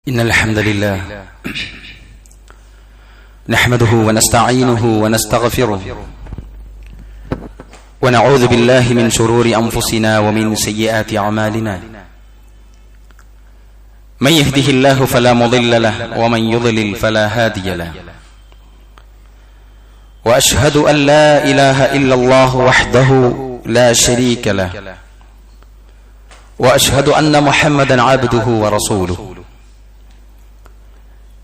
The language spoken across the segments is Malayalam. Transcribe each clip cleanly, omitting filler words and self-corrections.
إن الحمد لله نحمده ونستعينه ونستغفره ونعوذ بالله من شرور أنفسنا ومن سيئات أعمالنا من يهده الله فلا مضل له ومن يضلل فلا هادي له وأشهد أن لا إله إلا الله وحده لا شريك له وأشهد أن محمدا عبده ورسوله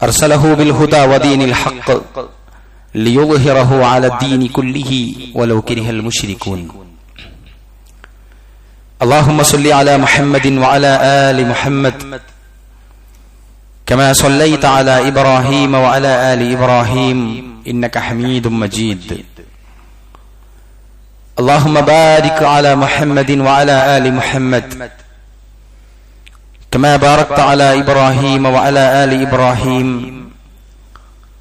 أرسله بالهدى ودين الحق ليظهره على الدين كله ولو كره المشركون اللهم صل على محمد وعلى آل محمد كما صليت على إبراهيم وعلى آل إبراهيم إنك حميد مجيد اللهم بارك على محمد وعلى آل محمد كما باركت على إبراهيم وعلى آل إبراهيم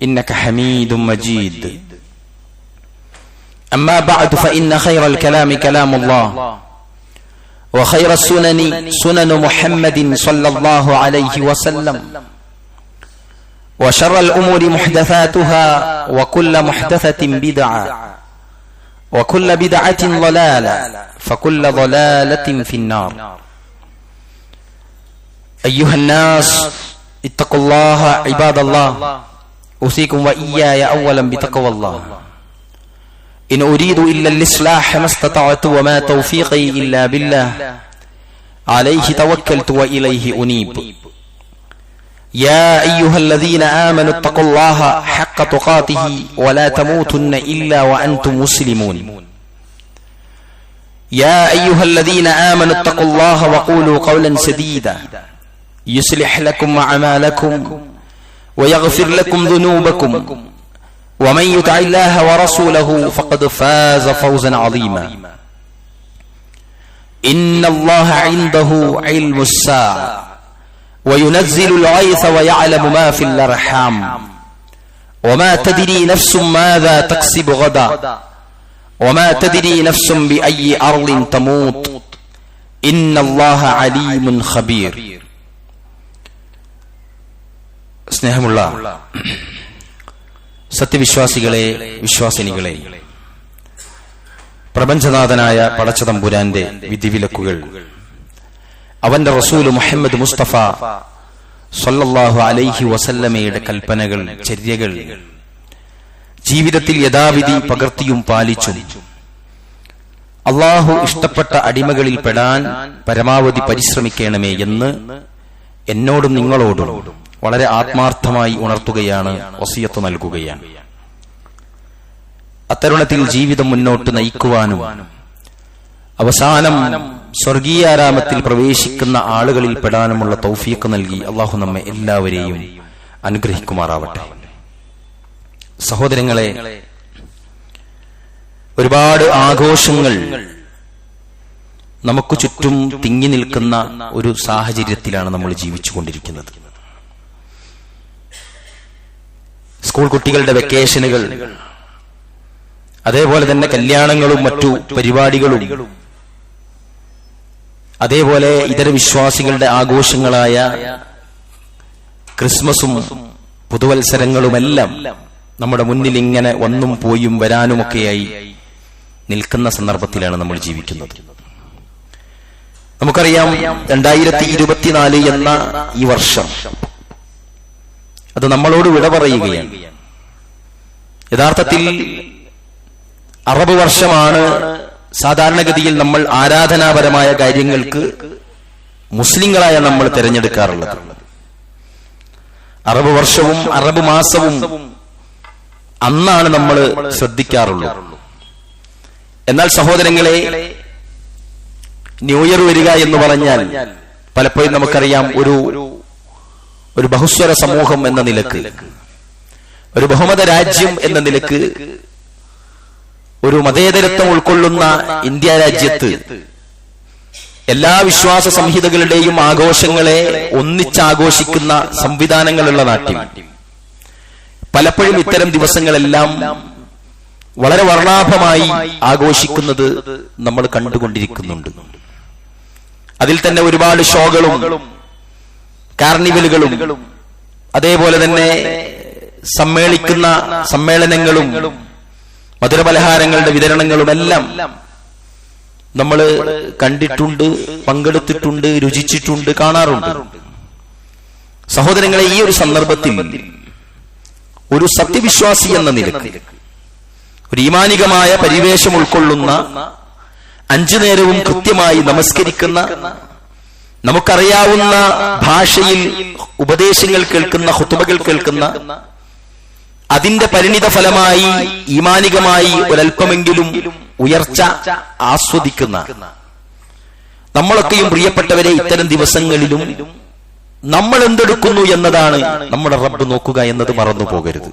إنك حميد مجيد أما بعد فإن خير الكلام كلام الله وخير السنن سنن محمد صلى الله عليه وسلم وشر الأمور محدثاتها وكل محدثة بدعة وكل بدعة ضلالة فكل ضلالة في النار أيها الناس اتقوا الله عباد الله أوصيكم وإياي أولا بتقوى الله إن أريد إلا الإصلاح ما استطعت وما توفيقي إلا بالله عليه توكلت وإليه أنيب يا أيها الذين آمنوا اتقوا الله حق تقاته ولا تموتن إلا وأنتم مسلمون يا أيها الذين آمنوا اتقوا الله وقولوا قولا سديدا يصلح لكم أعمالكم ويغفر لكم ذنوبكم ومن يطع الله ورسوله فقد فاز فوزا عظيما إن الله عنده علم الساعة وينزل الغيث ويعلم ما في الأرحام وما تدري نفس ماذا تكسب غدا وما تدري نفس بأي أرض تموت إن الله عليم خبير സ്നേഹമുള്ള സത്യവിശ്വാസികളെ, വിശ്വാസിനികളെ, പ്രപഞ്ചനാഥനായ പടച്ചതമ്പുരാന്റെ വിധിവിലക്കുകൾ, അവന്റെ റസൂൽ മുഹമ്മദ് മുസ്തഫ സ്വല്ലല്ലാഹു അലൈഹി വസല്ലമയുടെ കൽപ്പനകൾ, ചര്യകൾ ജീവിതത്തിൽ യഥാവിധി പകർത്തിയും പാലിച്ചും അള്ളാഹു ഇഷ്ടപ്പെട്ട അടിമകളിൽ പെടാൻ പരമാവധി പരിശ്രമിക്കണമേ എന്ന് എന്നോടും നിങ്ങളോടും വളരെ ആത്മാർത്ഥമായി ഉണർത്തുകയാണ്, വസിയത്ത് നൽകുകയാണ്. അത്തരുണത്തിൽ ജീവിതം മുന്നോട്ട് നയിക്കുവാനും അവസാനം സ്വർഗീയാരാമത്തിൽ പ്രവേശിക്കുന്ന ആളുകളിൽ പെടാനുമുള്ള തൗഫീഖ് നൽകി അള്ളാഹു നമ്മെ എല്ലാവരെയും അനുഗ്രഹിക്കുമാറാവട്ടെ. സഹോദരങ്ങളെ, ഒരുപാട് ആഘോഷങ്ങൾ നമുക്ക് ചുറ്റും തിങ്ങി നിൽക്കുന്ന ഒരു സാഹചര്യത്തിലാണ് നമ്മൾ ജീവിച്ചുകൊണ്ടിരിക്കുന്നത്. സ്കൂൾ കുട്ടികളുടെ വെക്കേഷനുകൾ, അതേപോലെ തന്നെ കല്യാണങ്ങളും മറ്റു പരിപാടികളും, അതേപോലെ ഇതര വിശ്വാസികളുടെ ആഘോഷങ്ങളായ ക്രിസ്മസും പുതുവത്സരങ്ങളുമെല്ലാം നമ്മുടെ മുന്നിൽ ഇങ്ങനെ വന്നും പോയും വരാനുമൊക്കെയായി നിൽക്കുന്ന സന്ദർഭത്തിലാണ് നമ്മൾ ജീവിക്കുന്നത്. നമുക്കറിയാം, 2024 എന്ന ഈ വർഷം അത് നമ്മളോട് വിട പറയുകയാണ്. യഥാർത്ഥത്തിൽ അറബ് വർഷമാണ് സാധാരണഗതിയിൽ നമ്മൾ ആരാധനാപരമായ കാര്യങ്ങൾക്ക് മുസ്ലിങ്ങളായ നമ്മൾ തിരഞ്ഞെടുക്കാറുള്ളത്. അറബ് വർഷവും അറബ് മാസവും അന്നാണ് നമ്മൾ ശ്രദ്ധിക്കാറുള്ളത്. എന്നാൽ സഹോദരങ്ങളെ, ന്യൂ ഇയർ വരിക എന്ന് പറഞ്ഞാൽ പലപ്പോഴും നമുക്കറിയാം, ഒരു ബഹുസ്വര സമൂഹം എന്ന നിലക്ക്, ഒരു ബഹുമത രാജ്യം എന്ന നിലക്ക്, ഒരു മതേതരത്വം ഉൾക്കൊള്ളുന്ന ഇന്ത്യ രാജ്യത്ത് എല്ലാ വിശ്വാസ സംഹിതകളുടെയും ആഘോഷങ്ങളെ ഒന്നിച്ചാഘോഷിക്കുന്ന സംവിധാനങ്ങളുള്ള നാട്ടിൽ പലപ്പോഴും ഇത്തരം ദിവസങ്ങളെല്ലാം വളരെ വർണ്ണാഭമായി ആഘോഷിക്കുന്നത് നമ്മൾ കണ്ടുകൊണ്ടിരിക്കുന്നുണ്ട്. അതിൽ തന്നെ ഒരുപാട് ഷോകളും കാർണിവലുകളും അതേപോലെ തന്നെ സമ്മേളിക്കുന്ന സമ്മേളനങ്ങളും മധുരപലഹാരങ്ങളുടെ വിതരണങ്ങളുമെല്ലാം നമ്മൾ കണ്ടിട്ടുണ്ട്, പങ്കെടുത്തിട്ടുണ്ട്, രുചിച്ചിട്ടുണ്ട്, കാണാറുണ്ട്. സഹോദരങ്ങളെ, ഈ ഒരു സന്ദർഭത്തിൽ ഒരു സത്യവിശ്വാസി എന്ന നിലയ്ക്ക്, ഒരു ഈമാനികമായ പരിവേഷം ഉൾക്കൊള്ളുന്ന, 5 നേരവും കൃത്യമായി നമസ്കരിക്കുന്ന, നമുക്കറിയാവുന്ന ഭാഷയിൽ ഉപദേശങ്ങൾ കേൾക്കുന്ന, ഖുതുബകൾ കേൾക്കുന്ന, അതിന്റെ പരിണിത ഫലമായി ഈമാനികമായി ഒരൽപ്പമെങ്കിലും ഉയർച്ച ആസ്വദിക്കുന്ന നമ്മളൊക്കെയും പ്രിയപ്പെട്ടവരെ, ഇത്തരം ദിവസങ്ങളിലും നമ്മൾ എന്തെടുക്കുന്നു എന്നതാണ് നമ്മുടെ റബ്ബ് നോക്കുക എന്നത് മറന്നു പോകരുത്.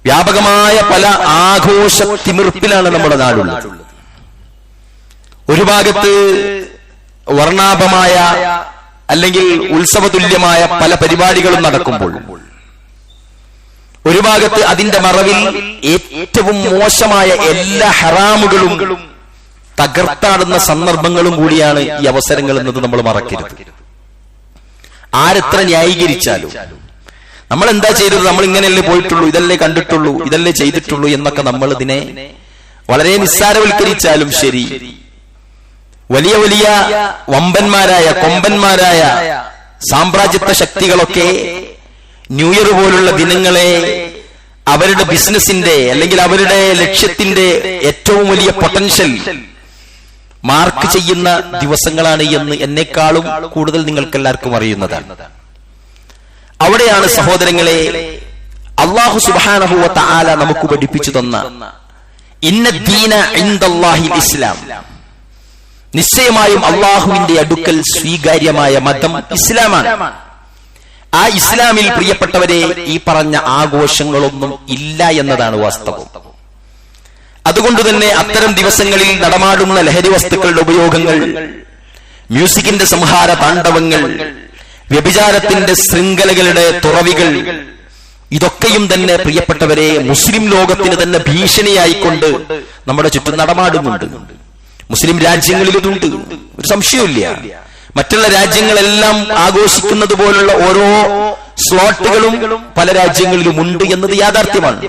വ്യാപകമായ പല ആഘോഷ തിമിർപ്പിലാണ് നമ്മുടെ നാടുള്ളത്. ഒരു ഭാഗത്ത് വർണ്ണാഭമായ അല്ലെങ്കിൽ ഉത്സവതുല്യമായ പല പരിപാടികളും നടക്കുമ്പോൾ, ഒരു ഭാഗത്ത് അതിന്റെ മറവിൽ ഏറ്റവും മോശമായ എല്ലാ ഹറാമുകളും തകർത്താടുന്ന സന്ദർഭങ്ങളും കൂടിയാണ് ഈ അവസരങ്ങൾ എന്നത് നമ്മൾ മറക്കരുത്. ആരെത്ര ന്യായീകരിച്ചാലും നമ്മൾ എന്താ ചെയ്തത്, നമ്മൾ ഇങ്ങനെയല്ലേ പോയിട്ടുള്ളൂ, ഇതല്ലേ കണ്ടിട്ടുള്ളൂ, ഇതല്ലേ ചെയ്തിട്ടുള്ളൂ എന്നൊക്കെ നമ്മൾ ഇതിനെ വളരെ നിസ്സാരവൽക്കരിച്ചാലും ശരി, വലിയ വലിയ വമ്പന്മാരായ കൊമ്പന്മാരായ സാമ്രാജ്യത്വ ശക്തികളൊക്കെ ന്യൂ ഇയർ പോലുള്ള ദിനങ്ങളെ അവരുടെ ബിസിനസിന്റെ അല്ലെങ്കിൽ അവരുടെ ലക്ഷ്യത്തിന്റെ ഏറ്റവും വലിയ പൊട്ടൻഷ്യൽ മാർക്ക് ചെയ്യുന്ന ദിവസങ്ങളാണ് എന്ന് എന്നെക്കാളും കൂടുതൽ നിങ്ങൾക്ക് എല്ലാവർക്കും അറിയുന്നതാണ്. അവിടെയാണ് സഹോദരങ്ങളെ അല്ലാഹു സുബ്ഹാനഹു വ തആല നമുക്ക് പഠിപ്പിച്ചു തന്ന ഇന്ന ദീന ഇൻദല്ലാഹിൽ ഇസ്ലാം, നിശ്ചയമായും അള്ളാഹുവിന്റെ അടുക്കൽ സ്വീകാര്യമായ മതം ഇസ്ലാമാണ്. ആ ഇസ്ലാമിൽ പ്രിയപ്പെട്ടവരെ ഈ പറഞ്ഞ ആഘോഷങ്ങളൊന്നും ഇല്ല എന്നതാണ് വാസ്തവം. അതുകൊണ്ട് തന്നെ അത്തരം ദിവസങ്ങളിൽ നടമാടുന്ന ലഹരി വസ്തുക്കളുടെ ഉപയോഗങ്ങൾ, മ്യൂസിക്കിന്റെ സംഹാര താണ്ഡവങ്ങൾ, വ്യഭിചാരത്തിന്റെ ശൃംഖലകളുടെ തുറവികൾ, ഇതൊക്കെയും തന്നെ പ്രിയപ്പെട്ടവരെ മുസ്ലിം ലോകത്തിന് തന്നെ ഭീഷണിയായിക്കൊണ്ട് നമ്മുടെ ചുറ്റും നടമാടുന്നുണ്ട്. മുസ്ലിം രാജ്യങ്ങളിൽ ഇതുണ്ട്, ഒരു സംശയമില്ല. മറ്റുള്ള രാജ്യങ്ങളെല്ലാം ആഘോഷിക്കുന്നത് പോലുള്ള ഓരോ സ്ലോട്ടുകളും പല രാജ്യങ്ങളിലും ഉണ്ട് എന്നത് യാഥാർത്ഥ്യമാണ്.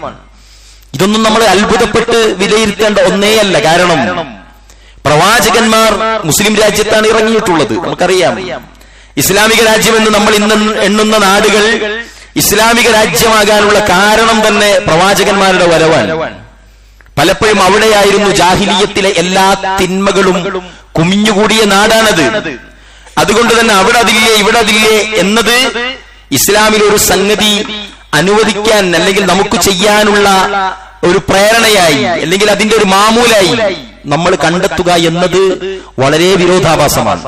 ഇതൊന്നും നമ്മൾ അത്ഭുതപ്പെട്ട് വിലയിരുത്തേണ്ട ഒന്നേയല്ല. കാരണം പ്രവാചകന്മാർ മുസ്ലിം രാജ്യത്താണ് ഇറങ്ങിയിട്ടുള്ളത്. നമുക്കറിയാം, ഇസ്ലാമിക രാജ്യമെന്ന് നമ്മൾ ഇന്ന് എണ്ണുന്ന നാടുകൾ ഇസ്ലാമിക രാജ്യമാകാനുള്ള കാരണം തന്നെ പ്രവാചകന്മാരുടെ വരവാണ്. പലപ്പോഴും അവിടെയായിരുന്നു ജാഹിലിയത്തിലെ എല്ലാ തിന്മകളും കുമിഞ്ഞുകൂടിയ നാടാണത്. അതുകൊണ്ട് തന്നെ അവിടെ അതില്ലേ ഇവിടെ അതില്ലേ എന്നത് ഇസ്ലാമിൽ ഒരു സംഗതി അനുവദിക്കാൻ അല്ലെങ്കിൽ നമുക്ക് ചെയ്യാനുള്ള ഒരു പ്രേരണയായി അല്ലെങ്കിൽ അതിന്റെ ഒരു മാമൂലായി നമ്മൾ കണ്ടെത്തുക എന്നത് വളരെ വിരോധാഭാസമാണ്.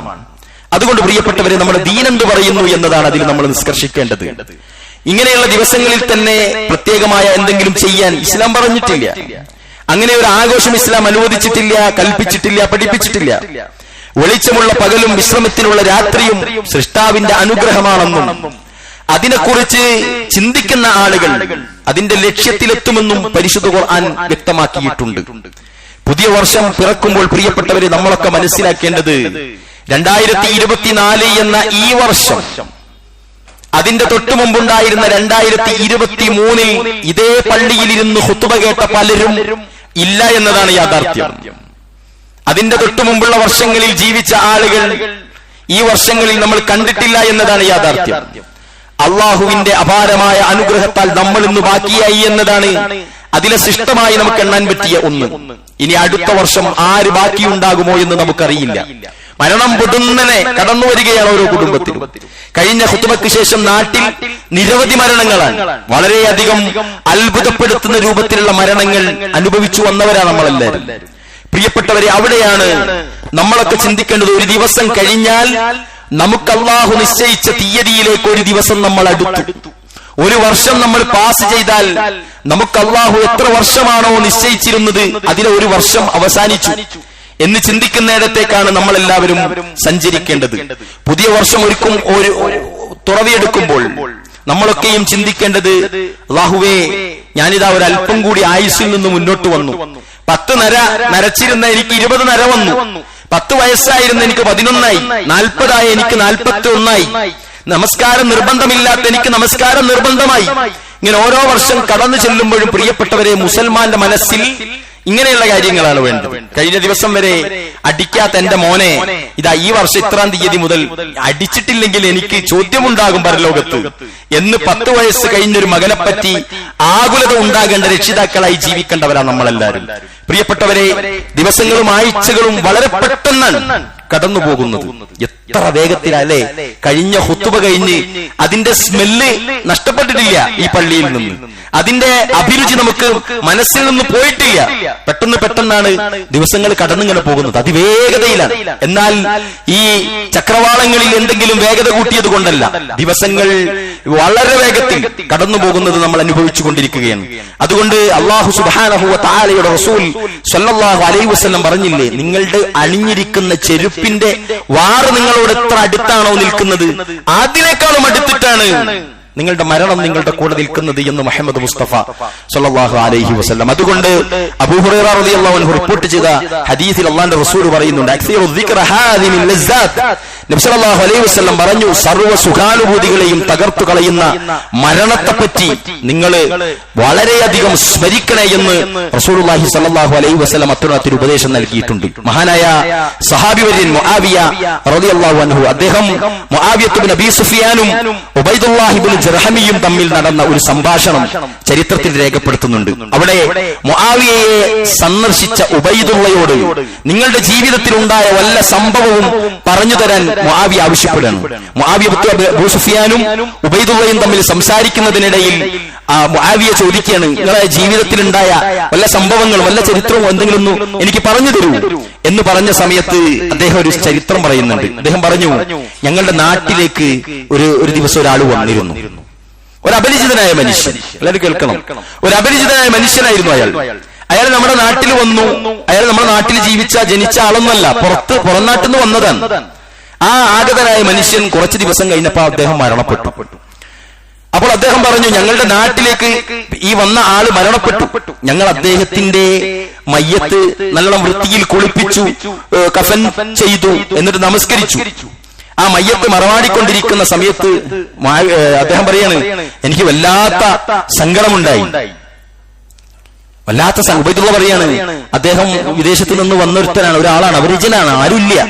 അതുകൊണ്ട് പ്രിയപ്പെട്ടവരെ, നമ്മുടെ ദീൻ എന്ത് പറയുന്നു എന്നതാണ് അതിൽ നമ്മൾ നിഷ്കർഷിക്കേണ്ടത്. ഇങ്ങനെയുള്ള ദിവസങ്ങളിൽ തന്നെ പ്രത്യേകമായ എന്തെങ്കിലും ചെയ്യാൻ ഇസ്ലാം പറഞ്ഞിട്ടില്ല. അങ്ങനെ ഒരു ആഘോഷം ഇസ്ലാം അനുവദിച്ചിട്ടില്ല, കൽപ്പിച്ചിട്ടില്ല, പഠിപ്പിച്ചിട്ടില്ല. വെളിച്ചമുള്ള പകലും വിശ്രമത്തിനുള്ള രാത്രിയും സൃഷ്ടാവിന്റെ അനുഗ്രഹമാണെന്നും അതിനെക്കുറിച്ച് ചിന്തിക്കുന്ന ആളുകൾ അതിന്റെ ലക്ഷ്യത്തിലെത്തുമെന്നും പരിശുദ്ധ ഖുർആൻ വ്യക്തമാക്കിയിട്ടുണ്ട്. പുതിയ വർഷം പിറക്കുമ്പോൾ പ്രിയപ്പെട്ടവരെ, നമ്മളൊക്കെ മനസ്സിലാക്കേണ്ടത് 2024 എന്ന ഈ വർഷം അതിന്റെ തൊട്ടു മുമ്പുണ്ടായിരുന്ന 2023 ഇതേ പള്ളിയിലിരുന്ന് ഖുതുബ കേട്ട പലരും ഇല്ല എന്നതാണ് യാഥാർത്ഥ്യം. അതിന്റെ തൊട്ടു മുമ്പുള്ള വർഷങ്ങളിൽ ജീവിച്ച ആളുകൾ ഈ വർഷങ്ങളിൽ നമ്മൾ കണ്ടിട്ടില്ല എന്നതാണ് യാഥാർത്ഥ്യം. അള്ളാഹുവിന്റെ അപാരമായ അനുഗ്രഹത്താൽ നമ്മൾ ഇന്ന് ബാക്കിയായി എന്നതാണ് അതിലെ ശിഷ്ടമായി നമുക്ക് എണ്ണാൻ പറ്റിയ ഒന്ന്. ഇനി അടുത്ത വർഷം ആര് ബാക്കിയുണ്ടാകുമോ എന്ന് നമുക്കറിയില്ല. മരണം പൊടുന്നനെ കടന്നു വരികയാണ് ഓരോ കുടുംബത്തിലും. കഴിഞ്ഞ ഖുതുബയ്ക്ക് ശേഷം നാട്ടിൽ നിരവധി മരണങ്ങളാണ്. വളരെയധികം അത്ഭുതപ്പെടുത്തുന്ന രൂപത്തിലുള്ള മരണങ്ങൾ അനുഭവിച്ചു വന്നവരാണ് നമ്മളെല്ലാവരും. പ്രിയപ്പെട്ടവരെ, അവിടെയാണ് നമ്മളൊക്കെ ചിന്തിക്കേണ്ടത്. ഒരു ദിവസം കഴിഞ്ഞാൽ നമുക്ക് അള്ളാഹു നിശ്ചയിച്ച തീയതിയിലേക്ക് ഒരു ദിവസം നമ്മൾ അടുത്തു. ഒരു വർഷം നമ്മൾ പാസ് ചെയ്താൽ നമുക്ക് അള്ളാഹു എത്ര വർഷമാണോ നിശ്ചയിച്ചിരുന്നത് അതിലെ ഒരു വർഷം അവസാനിച്ചു എന്ന് ചിന്തിക്കുന്നിടത്തേക്കാണ് നമ്മളെല്ലാവരും സഞ്ചരിക്കേണ്ടത്. പുതിയ വർഷം ഒരുക്കും തുറവിയെടുക്കുമ്പോൾ നമ്മളൊക്കെയും ചിന്തിക്കേണ്ടത്, അല്ലാഹുവേ, ഞാനിതാ ഒരല്പം കൂടി ആയുസ്സിൽ നിന്ന് മുന്നോട്ട് വന്നു. 10 നരച്ചിരുന്ന എനിക്ക് 20 നര വന്നു. 10 വയസ്സായിരുന്ന എനിക്ക് 11 ആയി, 40 ആയ എനിക്ക് 41 ആയി. നമസ്കാരം നിർബന്ധമില്ലാത്ത എനിക്ക് നമസ്കാരം നിർബന്ധമായി. ഇങ്ങനെ ഓരോ വർഷം കടന്നു ചെല്ലുമ്പോഴും പ്രിയപ്പെട്ടവരെ മുസൽമാന്റെ മനസ്സിൽ ഇങ്ങനെയുള്ള കാര്യങ്ങളാണ് വേണ്ടത്. കഴിഞ്ഞ ദിവസം വരെ അടിക്കാത്ത എന്റെ മോനെ ഇതാ ഈ വർഷം ഇത്രാം തീയതി മുതൽ അടിച്ചിട്ടില്ലെങ്കിൽ എനിക്ക് ചോദ്യമുണ്ടാകും പരലോകത്ത് എന്ന് 10 വയസ്സ് കഴിഞ്ഞൊരു മകനെപ്പറ്റി ആകുലത ഉണ്ടാകേണ്ട രക്ഷിതാക്കളായി ജീവിക്കേണ്ടവരാണ് നമ്മളെല്ലാവരും. പ്രിയപ്പെട്ടവരെ, ദിവസങ്ങളും ആഴ്ചകളും വളരെ പെട്ടെന്നാണ് കടന്നു പോകുന്നത്. എത്ര വേഗത്തിലല്ലേ കഴിഞ്ഞ ഖുത്ബ കഴിഞ്ഞ് അതിന്റെ സ്മെല്ല് നഷ്ടപ്പെട്ടിട്ടില്ല ഈ പള്ളിയിൽ നിന്ന്. അതിന്റെ അഭിരുചി നമുക്ക് മനസ്സിൽ നിന്ന് പോയിട്ടില്ല. പെട്ടെന്നാണ് ദിവസങ്ങൾ കടന്നിങ്ങനെ പോകുന്നത്, അതിവേഗതയിലാണ്. എന്നാൽ ഈ ചക്രവാളങ്ങളിൽ എന്തെങ്കിലും വേഗത കൂട്ടിയത് കൊണ്ടല്ല, ദിവസങ്ങൾ വളരെ വേഗത്തിൽ കടന്നു പോകുന്നത് നമ്മൾ അനുഭവിച്ചു കൊണ്ടിരിക്കുകയാണ്. അതുകൊണ്ട് അല്ലാഹു സുബ്ഹാനഹു വ തആലയുടെ റസൂൽ സ്വല്ലല്ലാഹു അലൈഹി വസല്ലം പറഞ്ഞില്ലേ, നിങ്ങളുടെ അണിഞ്ഞിരിക്കുന്ന ചെരുപ്പിന്റെ വാറ് നിങ്ങളോട് എത്ര അടുത്താണോ നിൽക്കുന്നത്, അതിനേക്കാളും അടുത്തിട്ടാണ് നിങ്ങളുടെ മരണം നിങ്ങളുടെ കൂടെ നിൽക്കുന്നത് എന്ന് മുഹമ്മദ് മുസ്തഫ സ്വല്ലല്ലാഹു അലൈഹി വസല്ലം. അതുകൊണ്ട് അബൂ ഹുറൈറ റളിയല്ലാഹു അൻഹു റിപ്പോർട്ട് ചെയ്ത ഹദീസിൽ അല്ലാഹുവിന്റെ റസൂൽ പറയുന്നുണ്ട്, അക്സിറു ദിക്റ ഹാദിമിൽ ലസ്സാത്ത്. നബി സല്ലല്ലാഹു അലൈഹി വസല്ലം പറഞ്ഞു, സർവ്വ സുഖാനുഭൂതികളെയും തകർത്തു കളയുന്ന മരണത്തെപ്പറ്റി നിങ്ങൾ വളരെയധികം സ്മരിക്കണേ എന്ന് റസൂലുള്ളാഹി സ്വല്ലല്ലാഹു അലൈഹി വസല്ലം അത്തരത്തിൽ ഉപദേശം നൽകിയിട്ടുണ്ട്. മഹാനായ സഹാബി വര്യൻ മുആവിയ റളിയല്ലാഹു അൻഹു, അദ്ദേഹം മുആവിയത്ത് ഇബ്നു അബീ സുഫിയാനും ഉബൈദുല്ലാഹി ഇബ്നു ജർഹമിയും തമ്മിൽ നടന്ന ഒരു സംഭാഷണം ചരിത്രത്തിൽ രേഖപ്പെടുത്തുന്നുണ്ട്. അവിടെ മുആവിയയെ സന്ദർശിച്ച ഉബൈദുള്ളയോട് നിങ്ങളുടെ ജീവിതത്തിൽ ഉണ്ടായ വല്ല സംഭവവും പറഞ്ഞു തരാൻ മുആവിയ ആവശ്യപ്പെടുകയാണ്. മുആവിയ അബൂ സുഫിയാനും ഉബൈദുള്ളയും തമ്മിൽ സംസാരിക്കുന്നതിനിടയിൽ മുആവിയ ചോദിക്കുകയാണ്, നിങ്ങളുടെ ജീവിതത്തിൽ ഉണ്ടായ വല്ല സംഭവങ്ങളും വല്ല ചരിത്രവും എന്തെങ്കിലും ഒന്ന് എനിക്ക് പറഞ്ഞു തരൂ എന്ന് പറഞ്ഞ സമയത്ത് അദ്ദേഹം ഒരു ചരിത്രം പറയുന്നുണ്ട്. അദ്ദേഹം പറഞ്ഞു, ഞങ്ങളുടെ നാട്ടിലേക്ക് ഒരു ദിവസം ഒരാൾ വന്നിരുന്നു, ഒരു അപരിചിതനായ മനുഷ്യൻ. എല്ലാവരും കേൾക്കണം, ഒരു അപരിചിതനായ മനുഷ്യനായിരുന്നു അയാൾ നമ്മുടെ നാട്ടിൽ വന്നു. അയാൾ നമ്മുടെ നാട്ടിൽ ജനിച്ച ആളൊന്നല്ല, പുറം നാട്ടിൽ നിന്ന് വന്നതാണ്. ആ ആഗതനായ മനുഷ്യൻ കുറച്ച് ദിവസം കഴിഞ്ഞപ്പോൾ അദ്ദേഹം മരണപ്പെട്ടു. അപ്പോൾ അദ്ദേഹം പറഞ്ഞു, ഞങ്ങളുടെ നാട്ടിലേക്ക് ഈ വന്ന ആള് മരണപ്പെട്ടു. ഞങ്ങൾ അദ്ദേഹത്തിന്റെ മയ്യത്ത് നല്ല വൃത്തിയിൽ കുളിപ്പിച്ചു, കഫൻ ചെയ്തു, എന്നിട്ട് നമസ്കരിച്ചു. ആ മയ്യത്ത് മറമാടിക്കൊണ്ടിരിക്കുന്ന സമയത്ത് അദ്ദേഹം പറയാണ്, എനിക്ക് വല്ലാത്ത സങ്കടമുണ്ടായി. ഉബൈദുള്ള പറയാണ്, അദ്ദേഹം വിദേശത്ത് നിന്ന് വന്നൊരുത്തനാണ്, ഒരാളാണ്, അപരിചിതനാണ്, ആരുമില്ല.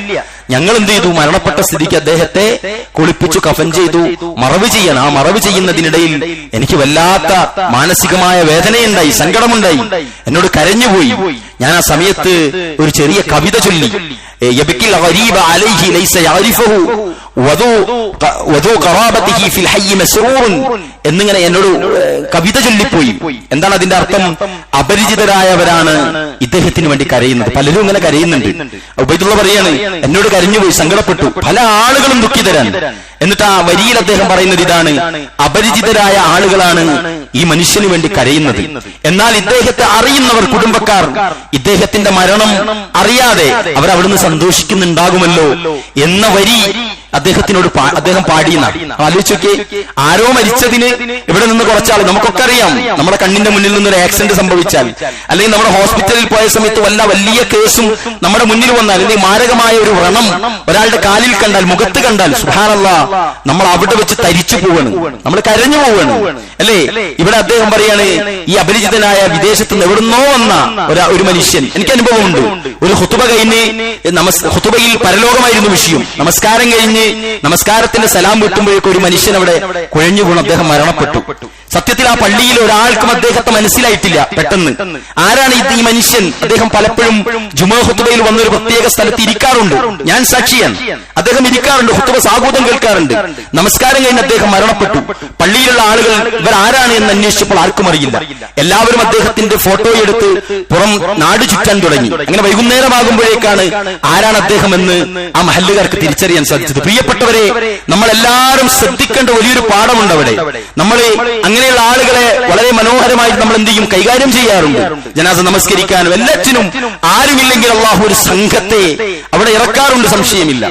ഞങ്ങൾ എന്ത് ചെയ്തു, മരണപ്പെട്ട സ്ഥിതിക്ക് അദ്ദേഹത്തെ കുളിപ്പിച്ചു, കഫൻ ചെയ്തു, മറവ് ചെയ്യണം. ആ മറവ് ചെയ്യുന്നതിനിടയിൽ എനിക്ക് വല്ലാത്ത മാനസികമായ വേദനയുണ്ടായി, സങ്കടമുണ്ടായി, എന്നോട് കരഞ്ഞുപോയി. ഞാൻ ആ സമയത്ത് ഒരു ചെറിയ കവിത ചൊല്ലി, എന്നിങ്ങനെ എന്നോട് കവിത ചൊല്ലിപ്പോയി. എന്താണ് അതിന്റെ അർത്ഥം? അപരിചിതരായവരാണ് ഇദ്ദേഹത്തിന് വേണ്ടി കരയുന്നത്. പലരും ഇങ്ങനെ കരയുന്നുണ്ട്. ഉബൈദുള്ള പറയാണ്, എന്നോട് കരഞ്ഞുപോയി, സങ്കടപ്പെട്ടു, പല ആളുകളും ദുഃഖിതരാണ്. എന്നിട്ട് ആ വരിയിൽ അദ്ദേഹം പറയുന്നത് ഇതാണ്, അപരിചിതരായ ആളുകളാണ് ഈ മനുഷ്യന് വേണ്ടി കരയുന്നത്. എന്നാൽ ഇദ്ദേഹത്തെ അറിയുന്നവർ, കുടുംബക്കാർ, ഇദ്ദേഹത്തിന്റെ മരണം അറിയാതെ അവരവിടുന്ന് സന്തോഷിക്കുന്നുണ്ടാകുമല്ലോ എന്ന വരി അദ്ദേഹം പാടിയെന്നാണ്. ആലോചിച്ചൊക്കെ, ആരോ മരിച്ചതിന് ഇവിടെ നിന്ന് കുറച്ചാൾ, നമുക്കൊക്കെ അറിയാം, നമ്മുടെ കണ്ണിന്റെ മുന്നിൽ നിന്നൊരു ആക്സിഡന്റ് സംഭവിച്ചാൽ, അല്ലെങ്കിൽ നമ്മുടെ ഹോസ്പിറ്റലിൽ പോയ സമയത്ത് വലിയ കേസും നമ്മുടെ മുന്നിൽ വന്നാൽ, അല്ലെങ്കിൽ മാരകമായ ഒരു വ്രണം ഒരാളുടെ കാലിൽ കണ്ടാൽ, മുഖത്ത് കണ്ടാൽ, സുബ്ഹാനല്ലാഹ്, നമ്മൾ അവിടെ വെച്ച് തരിച്ചു പോവാണ്, നമ്മൾ കരഞ്ഞു പോവാണ്, അല്ലേ? ഇവിടെ അദ്ദേഹം പറയാണ്, ഈ അപരിചിതനായ വിദേശത്ത് നിന്ന് എവിടുന്നോ വന്ന ഒരു മനുഷ്യൻ, എനിക്ക് അനുഭവമുണ്ട്. ഒരു ഖുതുബ കഴിഞ്ഞ്, ഖുതുബയിൽ പരലോകമായിരുന്നു വിഷയം. നമസ്കാരം കഴിഞ്ഞ് നമസ്കാരത്തിന്റെ സലാം വിട്ടുമ്പോഴേക്കും ഒരു മനുഷ്യൻ അവിടെ കുഴഞ്ഞു വീണു, അദ്ദേഹം മരണപ്പെട്ടു. സത്യത്തിൽ ആ പള്ളിയിൽ ഒരാൾക്കും അദ്ദേഹത്തെ മനസ്സിലായിട്ടില്ല. പെട്ടെന്ന് ആരാണ് ഈ മനുഷ്യൻ? അദ്ദേഹം പലപ്പോഴും ജുമുഅ ഖുതുബയിൽ വന്നൊരു പ്രത്യേക സ്ഥലത്ത് ഇരിക്കാറുണ്ട്, ഞാൻ സാക്ഷിയാണ്. അദ്ദേഹം ഇരിക്കാറുണ്ട്, ഖുതുബ സാഗൂതം കേൾക്കാറുണ്ട്. നമസ്കാരം കഴിഞ്ഞ് അദ്ദേഹം മരണപ്പെട്ടു. പള്ളിയിലുള്ള ആളുകൾ ഇവർ ആരാണ് എന്ന് അന്വേഷിച്ചപ്പോൾ ആർക്കും അറിയില്ല. എല്ലാവരും അദ്ദേഹത്തിന്റെ ഫോട്ടോ എടുത്ത് പുറം നാട് ചുറ്റാൻ തുടങ്ങി. അങ്ങനെ വൈകുന്നേരമാകുമ്പോഴേക്കാണ് ആരാണ് അദ്ദേഹം എന്ന് ആ മഹല്ലുകാർക്ക് തിരിച്ചറിയാൻ സാധിച്ചത്. പ്രിയപ്പെട്ടവരെ, നമ്മളെല്ലാവരും ശ്രദ്ധിക്കേണ്ട വലിയൊരു പാഠമുണ്ട് അവിടെ. നമ്മൾ അങ്ങനെയുള്ള ആളുകളെ വളരെ മനോഹരമായി നമ്മൾ എന്ത് ചെയ്യും, കൈകാര്യം ചെയ്യാറുണ്ട്. ജനാസ നമസ്കരിക്കാനും എല്ലാറ്റിനും ആരുമില്ലെങ്കിൽ അല്ലാഹു ഒരു സംഘത്തെ അവിടെ ഇറക്കാറുണ്ട്, സംശയമില്ല.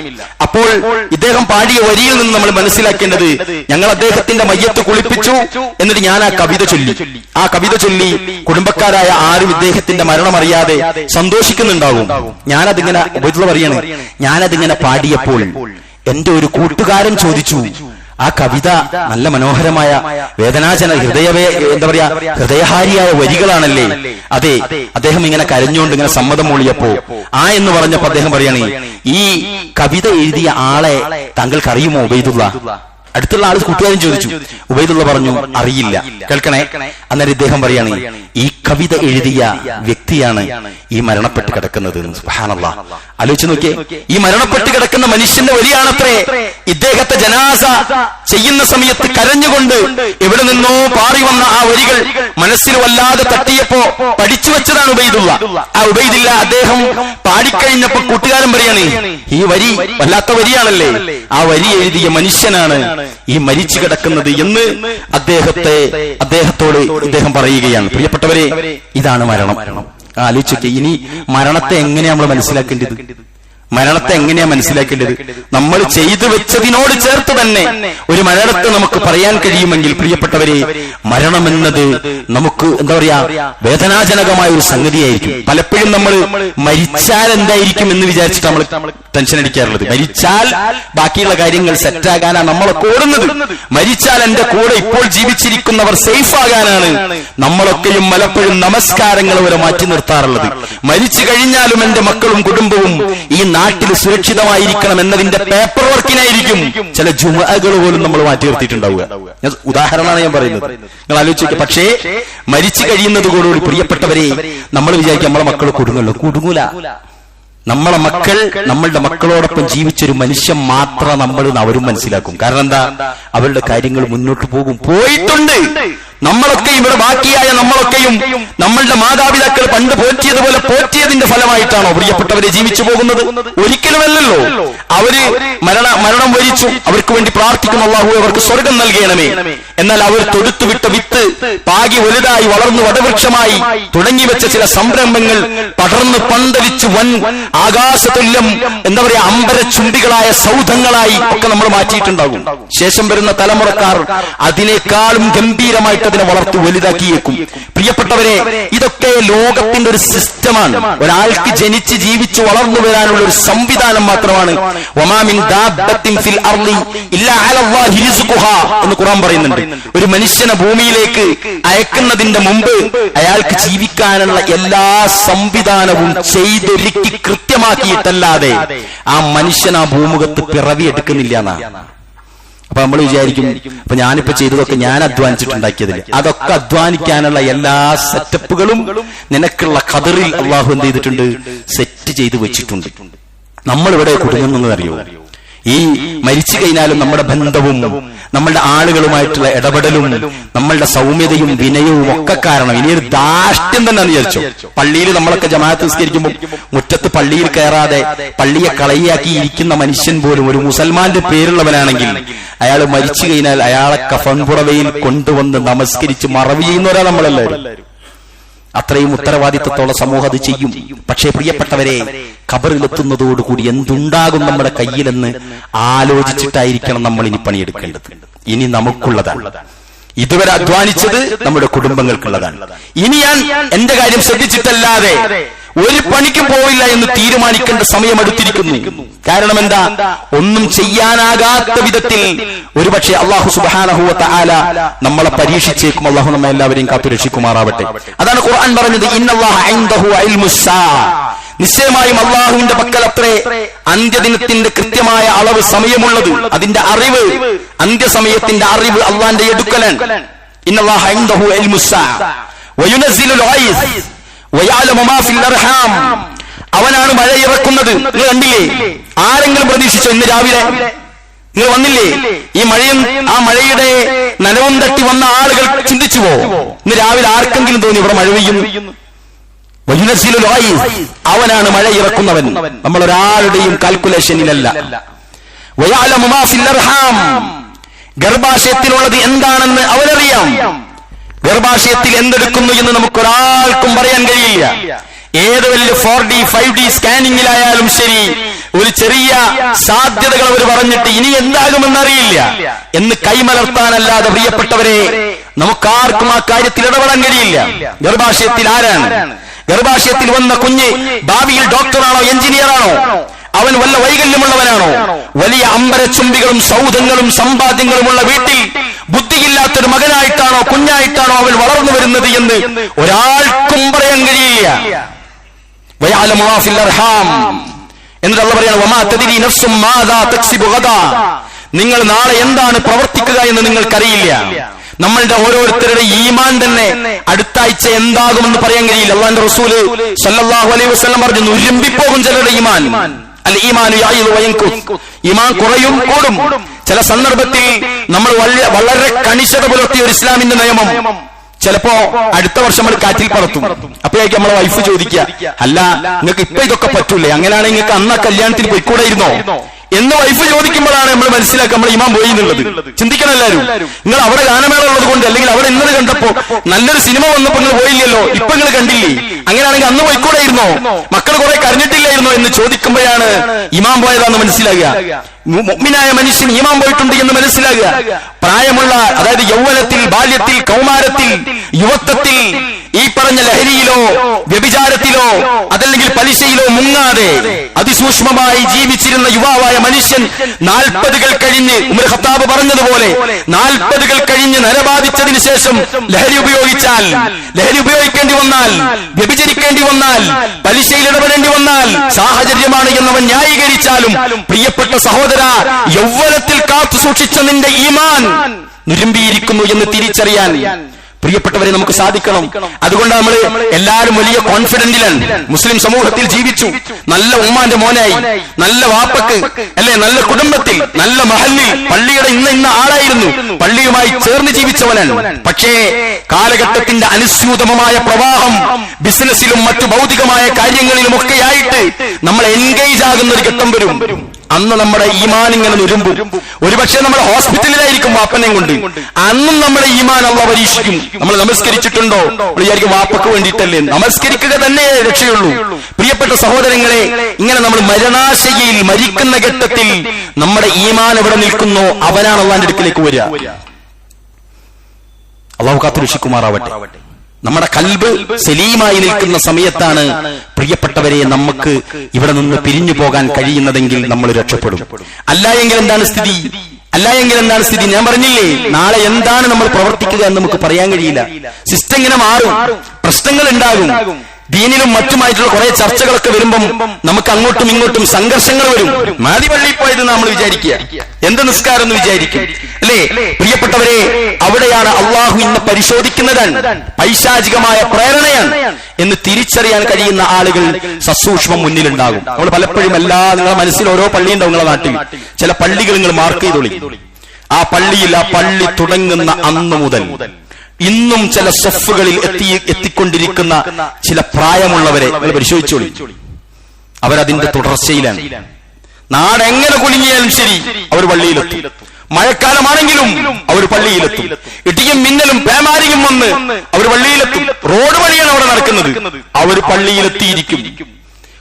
അപ്പോൾ ഇദ്ദേഹം പാടിയ വരിയിൽ നിന്ന് നമ്മൾ മനസ്സിലാക്കേണ്ടത്, ഞങ്ങൾ അദ്ദേഹത്തിന്റെ മയ്യത്ത് കുളിപ്പിച്ചു, എന്നിട്ട് ഞാൻ ആ കവിത ചൊല്ലി കുടുംബക്കാരായ ആരും ഇദ്ദേഹത്തിന്റെ മരണം അറിയാതെ സന്തോഷിക്കുന്നുണ്ടാവും. ഞാനതിങ്ങനെ പറയാണ്, ഞാനതിങ്ങനെ പാടിയപ്പോൾ എന്റെ ഒരു കൂട്ടുകാരൻ ചോദിച്ചു, ആ കവിത നല്ല മനോഹരമായ ഹൃദയഹാരിയായ വരികളാണല്ലേ. അതെ, അദ്ദേഹം ഇങ്ങനെ കരഞ്ഞുകൊണ്ട് ഇങ്ങനെ സമ്മതം മൂളിയപ്പോ എന്ന് പറഞ്ഞപ്പോ അദ്ദേഹം പറയാണ്, ഈ കവിത എഴുതിയ ആളെ താങ്കൾക്ക് അറിയുമോ ഉബൈദുള്ള? അടുത്തുള്ള ആള് കൂട്ടുകാരൻ ചോദിച്ചു. ഉബൈദുള്ള പറഞ്ഞു, അറിയില്ല. കേൾക്കണേ. അന്നേരം ഇദ്ദേഹം പറയാണ്, ഈ കവിത എഴുതിയ വ്യക്തിയാണ് ഈ മരണപ്പെട്ട് കിടക്കുന്നത്. സുബ്ഹാനല്ലാഹ്, ആലോചിച്ച് നോക്കിയേ. ഈ മരണപ്പെട്ട് കിടക്കുന്ന മനുഷ്യന്റെ വരിയാണത്രേ ഇദ്ദേഹത്തെ ജനാസ ചെയ്യുന്ന സമയത്ത് കരഞ്ഞുകൊണ്ട് എവിടെ നിന്നോ പാറി വന്ന ആ വരികൾ മനസ്സിൽ വല്ലാതെ തട്ടിയപ്പോ പഠിച്ചു വെച്ചതാണ് ഉബൈദുള്ള. ആ ഉബൈദില്ല അദ്ദേഹം പാടിക്കഴിഞ്ഞപ്പോ കൂട്ടുകാരൻ പറയാണ്, ഈ വരി വല്ലാത്ത വരിയാണല്ലേ, ആ വരി എഴുതിയ മനുഷ്യനാണ് ഈ മരിച്ചു കിടക്കുന്നത് എന്ന് അദ്ദേഹത്തോട് ഇദ്ദേഹം പറയുകയാണ്. പ്രിയപ്പെട്ടവരെ, ഇതാണ് മരണം. ആലോചിച്ചൊക്കെ ഇനി മരണത്തെ എങ്ങനെയാ നമ്മൾ മനസ്സിലാക്കേണ്ടത്? മരണത്തെ എങ്ങനെയാ മനസ്സിലാക്കേണ്ടത്? നമ്മൾ ചെയ്തു വെച്ചതിനോട് ചേർത്ത് തന്നെ ഒരു മരണത്തെ നമുക്ക് പറയാൻ കഴിയുമെങ്കിൽ പ്രിയപ്പെട്ടവരെ, മരണമെന്നത് നമുക്ക് എന്താ പറയാ, വേദനാജനകമായ ഒരു സംഗതിയായിരിക്കും. പലപ്പോഴും നമ്മൾ മരിച്ചാൽ എന്തായിരിക്കും എന്ന് വിചാരിച്ചിട്ട് നമ്മൾ ടെൻഷൻ അടിക്കാറുള്ളത്. മരിച്ചാൽ ബാക്കിയുള്ള കാര്യങ്ങൾ സെറ്റാകാനാണ് നമ്മളൊക്കെ ഓടുന്നത്. മരിച്ചാൽ എന്റെ കൂടെ ഇപ്പോൾ ജീവിച്ചിരിക്കുന്നവർ സേഫ് ആകാനാണ് നമ്മളൊക്കെയും പലപ്പോഴും നമസ്കാരങ്ങൾ വരെ മാറ്റി നിർത്താറുള്ളത്. മരിച്ചു കഴിഞ്ഞാലും എന്റെ മക്കളും കുടുംബവും ഈ നാട്ടിൽ സുരക്ഷിതമായിരിക്കണം എന്നതിന്റെ പേപ്പർ വർക്കിനായിരിക്കും ചില ജുമഅകൾ പോലും നമ്മൾ മാറ്റി നിർത്തിയിട്ടുണ്ടാവുക. ഉദാഹരണമാണ് ഞാൻ പറയുന്നത്, നിങ്ങൾ ആലോചിക്കുക. പക്ഷേ മരിച്ചു കഴിയുന്നതോടുകൂടി പ്രിയപ്പെട്ടവരെ നമ്മൾ വിചാരിക്കും നമ്മളെ മക്കൾ കുടുങ്ങല്ലോ. കുടുങ്ങൂല. നമ്മളെ മക്കൾ നമ്മളുടെ മക്കളോടൊപ്പം ജീവിച്ചൊരു മനുഷ്യൻ മാത്രം നമ്മൾ അവരും മനസ്സിലാക്കും. കാരണം എന്താ, അവരുടെ കാര്യങ്ങൾ മുന്നോട്ട് പോകും. പോയിട്ടുണ്ട്. നമ്മളൊക്കെയും ഇവിടെ ബാക്കിയായ നമ്മളൊക്കെയും നമ്മളുടെ മാതാപിതാക്കൾ പണ്ട് പോറ്റിയതുപോലെ പോറ്റിയതിന്റെ ഫലമായിട്ടാണോ പ്രിയപ്പെട്ടവരെ ജീവിച്ചു പോകുന്നത്? ഒരിക്കലുമല്ലല്ലോ. അവര് മരണം വരിച്ചു, അവർക്ക് വേണ്ടി പ്രാർത്ഥിക്കുന്ന അല്ലാഹു അവർക്ക് സ്വർഗം നൽകണമേ. എന്നാൽ അവർ തൊടുത്തുവിട്ട വിത്ത് പാകി വലുതായി വളർന്നു വടവൃക്ഷമായി തുടങ്ങിവെച്ച ചില സംരംഭങ്ങൾ പടർന്ന് പന്തലിച്ച് വൻ ആകാശതുല്യം എന്താ പറയാ അമ്പരചുംബികളായ സൗധങ്ങളായി ഒക്കെ നമ്മൾ മാറ്റിയിട്ടുണ്ടാകും. ശേഷം വരുന്ന തലമുറക്കാർ അതിനേക്കാളും ഗംഭീരമായിട്ട് അതിനെ വളർത്തി വലുതാക്കിയേക്കും. പ്രിയപ്പെട്ടവരെ, ഇതൊക്കെ ലോകത്തിന്റെ ഒരു സിസ്റ്റമാണ്. ഒരാൾക്ക് ജനിച്ച് ജീവിച്ച് വളർന്നു വരാനുള്ള ഒരു സംവിധാനം മാത്രമാണ്. വമാ മിൻ ദാബത്തിൻ ഫിൽ അർളി ഇല്ലാ അലല്ലാഹി റിസ്ഖുഹാ എന്ന് ഖുർആൻ പറയുന്നുണ്ട്. ഒരു മനുഷ്യനെ ഭൂമിയിലേക്ക് അയക്കുന്നതിന്റെ മുമ്പ് അയാൾക്ക് ജീവിക്കാനുള്ള എല്ലാ സംവിധാനവും ചെയ്തൊരുക്കി കൃത്യമാക്കിയിട്ടല്ലാതെ ആ മനുഷ്യൻ ആ ഭൂമുഖത്ത് പിറവിയെടുക്കുന്നില്ല എന്നാണ്. അപ്പൊ നമ്മൾ വിചാരിക്കും, അപ്പൊ ഞാനിപ്പോ ചെയ്തതൊക്കെ ഞാൻ അധ്വാനിച്ചിട്ടുണ്ടാക്കിയതിൽ, അതൊക്കെ അധ്വാനിക്കാനുള്ള എല്ലാ സെറ്റപ്പുകളും നിനക്കുള്ള ഖദറിൽ അള്ളാഹു എന്ത് ചെയ്തിട്ടുണ്ട്, സെറ്റ് ചെയ്ത് വെച്ചിട്ടുണ്ട്. നമ്മളിവിടെ കുടുങ്ങുന്നതറിയോ? ഈ മരിച്ചു കഴിഞ്ഞാലും നമ്മുടെ ബന്ധവും നമ്മളുടെ ആളുകളുമായിട്ടുള്ള ഇടപെടലും നമ്മളുടെ സൗമ്യതയും വിനയവും ഒക്കെ കാരണം ഇനിയൊരു ധാർഷ്ട്യം തന്നെ വിചാരിച്ചു. പള്ളിയിൽ നമ്മളൊക്കെ ജമാഅത്ത് നിസ്കരിക്കുമ്പോൾ മുറ്റത്ത് പള്ളിയിൽ കയറാതെ പള്ളിയെ കളയാക്കി ഇരിക്കുന്ന മനുഷ്യൻ പോലും ഒരു മുസൽമാന്റെ പേരുള്ളവനാണെങ്കിൽ അയാൾ മരിച്ചു കഴിഞ്ഞാൽ അയാളെ കഫൻപുറവയിൽ കൊണ്ടുവന്ന് നമസ്കരിച്ച് മറവ് ചെയ്യുന്നവരാ നമ്മളെല്ലാവരും. അത്രയും ഉത്തരവാദിത്തത്തോടെ സമൂഹം അത് ചെയ്യും. പക്ഷേ പ്രിയപ്പെട്ടവരെ, ഖബറിലെത്തുന്നതോടുകൂടി എന്തുണ്ടാകും നമ്മുടെ കയ്യിലെന്ന് ആലോചിച്ചിട്ടായിരിക്കണം നമ്മൾ ഇനി പണിയെടുക്കേണ്ടത്. ഇനി നമുക്കുള്ളതാണ്. ഇതുവരെ അധ്വാനിച്ചത് നമ്മുടെ കുടുംബങ്ങൾക്കുള്ളതാണ്. ഇനി ഞാൻ എന്റെ കാര്യം ശ്രദ്ധിച്ചിട്ടല്ലാതെ ഒരു പണിക്കും പോവില്ല എന്ന് തീരുമാനിക്കേണ്ട സമയം അടുത്തിരിക്കുന്നു. കാരണം എന്താ, ഒന്നും ചെയ്യാനാകാത്ത വിധത്തിൽ ഒരുപക്ഷെ അല്ലാഹു സുബ്ഹാനഹു വ തആല നമ്മളെ പരീക്ഷിച്ചേക്കും. അല്ലാഹു നമ്മെ എല്ലാവരെയും കാത്തുരക്ഷിക്കുമാറാവട്ടെ. അതാണ് ഖുർആൻ പറഞ്ഞത്, ഇന്നല്ലാഹ ഇൻദഹു ഇൽമുസ്സാ, നിശ്ചയമായും അല്ലാഹുവിന്റെ പക്കൽ അത്രേ അന്ത്യദിനത്തിന്റെ കൃത്യമായ അളവ് സമയമുള്ളത്. അതിന്റെ അറിവ്, അന്ത്യസമയത്തിന്റെ അറിവ് അല്ലാഹുവിന്റെ അടുക്കലാണ്. ഇന്നല്ലാഹ ഇൻദഹു ഇൽമുസ്സാ വയുനസ്സിലുൽ ഗൈസ് വയഅലമു മാ ഫിൽ അർഹാം, അവനാണ് മഴ ഇറക്കുന്നത്. നിങ്ങൾ കണ്ടില്ലേ? ആരെങ്കിലും പ്രതീക്ഷിച്ചോ ഇന്ന് രാവിലെ? നിങ്ങൾ വന്നില്ലേ? ഈ മഴയും ആ മഴയുടെ നനവും തട്ടി വന്ന ആളുകൾ ചിന്തിച്ചുവോ? ഇന്ന് രാവിലെ ആർക്കെങ്കിലും തോന്നി ഇവിടെ മഴ പെയ്യുന്നു? വയുനസ്സിലുൽ ഗൈസ്, അവനാണ് മഴ ഇറക്കുന്നവൻ. നമ്മൾ ഒരാളുടെയും കാൽക്കുലേഷനിലല്ല. വയഅലമു മാ ഫിൽ അർഹാം, ഗർഭാശയത്തിലുള്ളത് എന്താണെന്ന് അവനറിയാം. ഗർഭാശയത്തിൽ എന്തെടുക്കുന്നു എന്ന് നമുക്കൊരാൾക്കും പറയാൻ കഴിയില്ല. ഏത് വലിയ 4D 5D സ്കാനിങ്ങിലായാലും ശരി, ഒരു ചെറിയ സാധ്യതകൾ അവർ പറഞ്ഞിട്ട് ഇനി എന്താകുമെന്നറിയില്ല എന്ന് കൈമലർത്താനല്ലാതെ പ്രിയപ്പെട്ടവരെ നമുക്കാർക്കും ആ കാര്യത്തിൽ ഇടപെടാൻ കഴിയില്ല. ഗർഭാശയത്തിൽ ആരാണ്? ഗർഭാശയത്തിൽ വന്ന കുഞ്ഞ് ഭാവിയിൽ ഡോക്ടറാണോ എഞ്ചിനീയറാണോ? അവൻ വല്ല വൈകല്യമുള്ളവനാണോ? വലിയ അമ്പരച്ചുംബികളും സൗധങ്ങളും സമ്പാദ്യങ്ങളുമുള്ള വീട്ടിൽ ബുദ്ധിയില്ലാത്തൊരു മകനായിട്ടാണോ കുഞ്ഞായിട്ടാണോ അവൻ വളർന്നു വരുന്നത് എന്ന് ഒരാൾക്കും പറയാൻ കഴിയില്ല. വയഅലമു മാ ഫിൽ അർഹാം, എന്നിട്ട് അല്ലാഹു പറയാണ് വമാ തദ്രി നഫ്സും മാദാ തക്സിബു ഗദാ, നിങ്ങൾ നാളെ എന്താണ് പ്രവർത്തിക്കുക എന്ന് നിങ്ങൾക്കറിയില്ല. നമ്മളുടെ ഓരോരുത്തരുടെ ഈമാൻ തന്നെ അടുത്ത ആഴ്ച എന്താകുമെന്ന് പറയാൻ കഴിയില്ല. അല്ലാഹുവിന്റെ റസൂല് സല്ലല്ലാഹു അലൈഹി വസല്ലം പറഞ്ഞു, ഉരുമ്പിപ്പോകും ചിലരുടെ ഈമാൻ. അൽ ഈമാനു യഅയിദു വയൻകുസ്, ഈമാൻ കുറയും കൂടും. ചില സന്ദർഭത്തിൽ നമ്മൾ വളരെ കണിശത പുലർത്തിയ ഒരു ഇസ്ലാമിന്റെ നിയമം ചിലപ്പോ അടുത്ത വർഷം നമ്മൾ കാറ്റിൽ പറത്തും. അപ്പോഴേക്കും നമ്മളെ വൈഫ് ചോദിക്കുക, അല്ല നിങ്ങൾക്ക് ഇപ്പൊ ഇതൊക്കെ പറ്റൂലേ, അങ്ങനെയാണെങ്കിൽ നിങ്ങൾക്ക് അന്ന് കല്യാണത്തിന് പോയിക്കൂടായിരുന്നോ എന്ന് വൈഫ് ചോദിക്കുമ്പോഴാണ് നമ്മൾ മനസ്സിലാക്കുക നമ്മൾ ഈമാൻ പോയി എന്നുള്ളത്. ചിന്തിക്കണം എല്ലാവരും. നിങ്ങൾ അവിടെ ഗാനമേള ഉള്ളത് കൊണ്ട് അല്ലെങ്കിൽ അവിടെ ഇന്നത് കണ്ടപ്പോ നല്ലൊരു സിനിമ വന്നപ്പോ നിങ്ങൾ പോയില്ലല്ലോ, ഇപ്പൊ നിങ്ങൾ കണ്ടില്ലേ, അങ്ങനെയാണെങ്കിൽ അന്ന് പോയിക്കൂടായിരുന്നോ, മക്കൾ കുറെ കരഞ്ഞിട്ടില്ലായിരുന്നോ എന്ന് ചോദിക്കുമ്പോഴാണ് ഈമാൻ പോയതാണെന്ന് മനസ്സിലാകുക. മുഅ്മിനായ മനുഷ്യൻ ഈമാൻ പോയിട്ടുണ്ട് എന്ന് മനസ്സിലാകുക. പ്രായമുള്ള, അതായത് യൗവനത്തിൽ, ബാല്യത്തിൽ, കൗമാരത്തിൽ, യുവത്വത്തിൽ ഈ പറഞ്ഞ ലഹരിയിലോ വ്യഭിചാരത്തിലോ അതല്ലെങ്കിൽ പലിശയിലോ മുങ്ങാതെ അതിസൂക്ഷ്മമായി ജീവിച്ചിരുന്ന യുവാവായ മനുഷ്യൻ 40 കഴിഞ്ഞ്, ഉമർ ഖത്താബ് പറഞ്ഞതുപോലെ 40 കഴിഞ്ഞ് നരബാധിച്ചതിന് ശേഷം ലഹരി ഉപയോഗിച്ചാൽ, ലഹരി ഉപയോഗിക്കേണ്ടി വന്നാൽ, വ്യഭിചരിക്കേണ്ടി വന്നാൽ, പലിശയിൽ ഇടപെടേണ്ടി വന്നാൽ സാഹചര്യമാണ് എന്നവൻ ന്യായീകരിച്ചാലും, പ്രിയപ്പെട്ട സഹോദര, യൗവനത്തിൽ കാത്തു സൂക്ഷിച്ച നിന്റെ ഈമാൻ നുരുമ്പിയിരിക്കുന്നു എന്ന് തിരിച്ചറിയാൻ പ്രിയപ്പെട്ടവരെ നമുക്ക് സാധിക്കണം. അതുകൊണ്ട് നമ്മൾ എല്ലാവരും വലിയ കോൺഫിഡന്റിലാണ്. മുസ്ലിം സമൂഹത്തിൽ ജീവിച്ചു, നല്ല ഉമ്മാന്റെ മോനായി, നല്ല വാപ്പക്ക് അല്ലെ, നല്ല കുടുംബത്തിൽ, നല്ല മഹല്ലിൽ, പള്ളിയുടെ ഇന്ന ആളായിരുന്നു, പള്ളിയുമായി ചേർന്ന് ജീവിച്ചവനാണ്. പക്ഷേ കാലഘട്ടത്തിന്റെ അനുസ്യൂതമായ പ്രവാഹം ബിസിനസ്സിലും മറ്റു ഭൗതികമായ കാര്യങ്ങളിലുമൊക്കെയായിട്ട് നമ്മൾ എൻഗേജ് ആകുന്ന ഒരു ഘട്ടം വരും. അന്ന് നമ്മുടെ ഈമാൻ ഇങ്ങനെ നുരുമ്പും. ഒരുപക്ഷെ നമ്മൾ ഹോസ്പിറ്റലിലായിരിക്കും വാപ്പനെ കൊണ്ട്, അന്നും നമ്മുടെ ഈമാൻ അല്ലാഹു പരീക്ഷിക്കും. നമ്മൾ നമസ്കരിച്ചിട്ടുണ്ടോ, വിചാരിക്കും വാപ്പക്ക് വേണ്ടിയിട്ടല്ലേ, നമസ്കരിക്കുക തന്നെ രക്ഷയുള്ളൂ. പ്രിയപ്പെട്ട സഹോദരങ്ങളെ, ഇങ്ങനെ നമ്മൾ മരണാശയിൽ മരിക്കുന്ന ഘട്ടത്തിൽ നമ്മുടെ ഈമാൻ എവിടെ നിൽക്കുന്നോ അവനാണ് അല്ലാഹുവിന്റെ അടുക്കിലേക്ക് വരിക. അല്ലാഹു കാത്തുരക്ഷിക്കുമാറാവട്ടെ. നമ്മുടെ കൽബ് സലീമായി നിൽക്കുന്ന സമയത്താണ് പ്രിയപ്പെട്ടവരെ നമുക്ക് ഇവിടെ നിന്ന് പിരിഞ്ഞു പോകാൻ കഴിയുന്നതെങ്കിൽ നമ്മൾ രക്ഷപ്പെടും. അല്ല എങ്കിൽ എന്താണ് സ്ഥിതി? ഞാൻ പറഞ്ഞില്ലേ, നാളെ എന്താണ് നമ്മൾ പ്രവർത്തിക്കുക എന്ന് നമുക്ക് പറയാൻ കഴിയില്ല. സിസ്റ്റം ഇങ്ങനെ മാറും, പ്രശ്നങ്ങൾ ഉണ്ടാകും. ദീനിലും മറ്റുമായിട്ടുള്ള കുറെ ചർച്ചകളൊക്കെ വരുമ്പം നമുക്ക് അങ്ങോട്ടും ഇങ്ങോട്ടും സംഘർഷങ്ങൾ വരും. മാതിപള്ളിയിൽ പോയത് നമ്മൾ വിചാരിക്കുക, എന്ത് നിസ്കാരം എന്ന് വിചാരിക്കും അല്ലേ? പ്രിയപ്പെട്ടവരെ, അവിടെയാണ് അള്ളാഹു ഇന്ന് പരിശോധിക്കുന്നതാണ്, പൈശാചികമായ പ്രേരണയാണ് എന്ന് തിരിച്ചറിയാൻ കഴിയുന്ന ആളുകൾ സസൂക്ഷ്മം മുന്നിലുണ്ടാകും. നമ്മൾ പലപ്പോഴും നിങ്ങളുടെ മനസ്സിൽ ഓരോ പള്ളി ഉണ്ടാവും. നിങ്ങളുടെ നാട്ടിൽ ചില പള്ളികൾ നിങ്ങൾ മാർക്ക് ചെയ്തോളി. ആ പള്ളിയിൽ, ആ പള്ളി തുടങ്ങുന്ന അന്ന് മുതൽ ഇന്നും ചില സഫുകളിൽ എത്തിക്കൊണ്ടിരിക്കുന്ന ചില പ്രായമുള്ളവരെ നിങ്ങൾ പരിശോധിച്ചോളി. അവരതിന്റെ തുടർച്ചയിലാണ്. നാടെങ്ങനെ കുലുങ്ങിയാലും ശരി അവർ പള്ളിയിലെത്തും. മഴക്കാലമാണെങ്കിലും അവർ പള്ളിയിലെത്തും. ഇടിയും മിന്നലും പേമാരിയും വന്ന് അവർ പള്ളിയിലെത്തും. റോഡ് പണിയാണ് അവിടെ നടക്കുന്നത്, അവർ പള്ളിയിലെത്തിയിരിക്കും.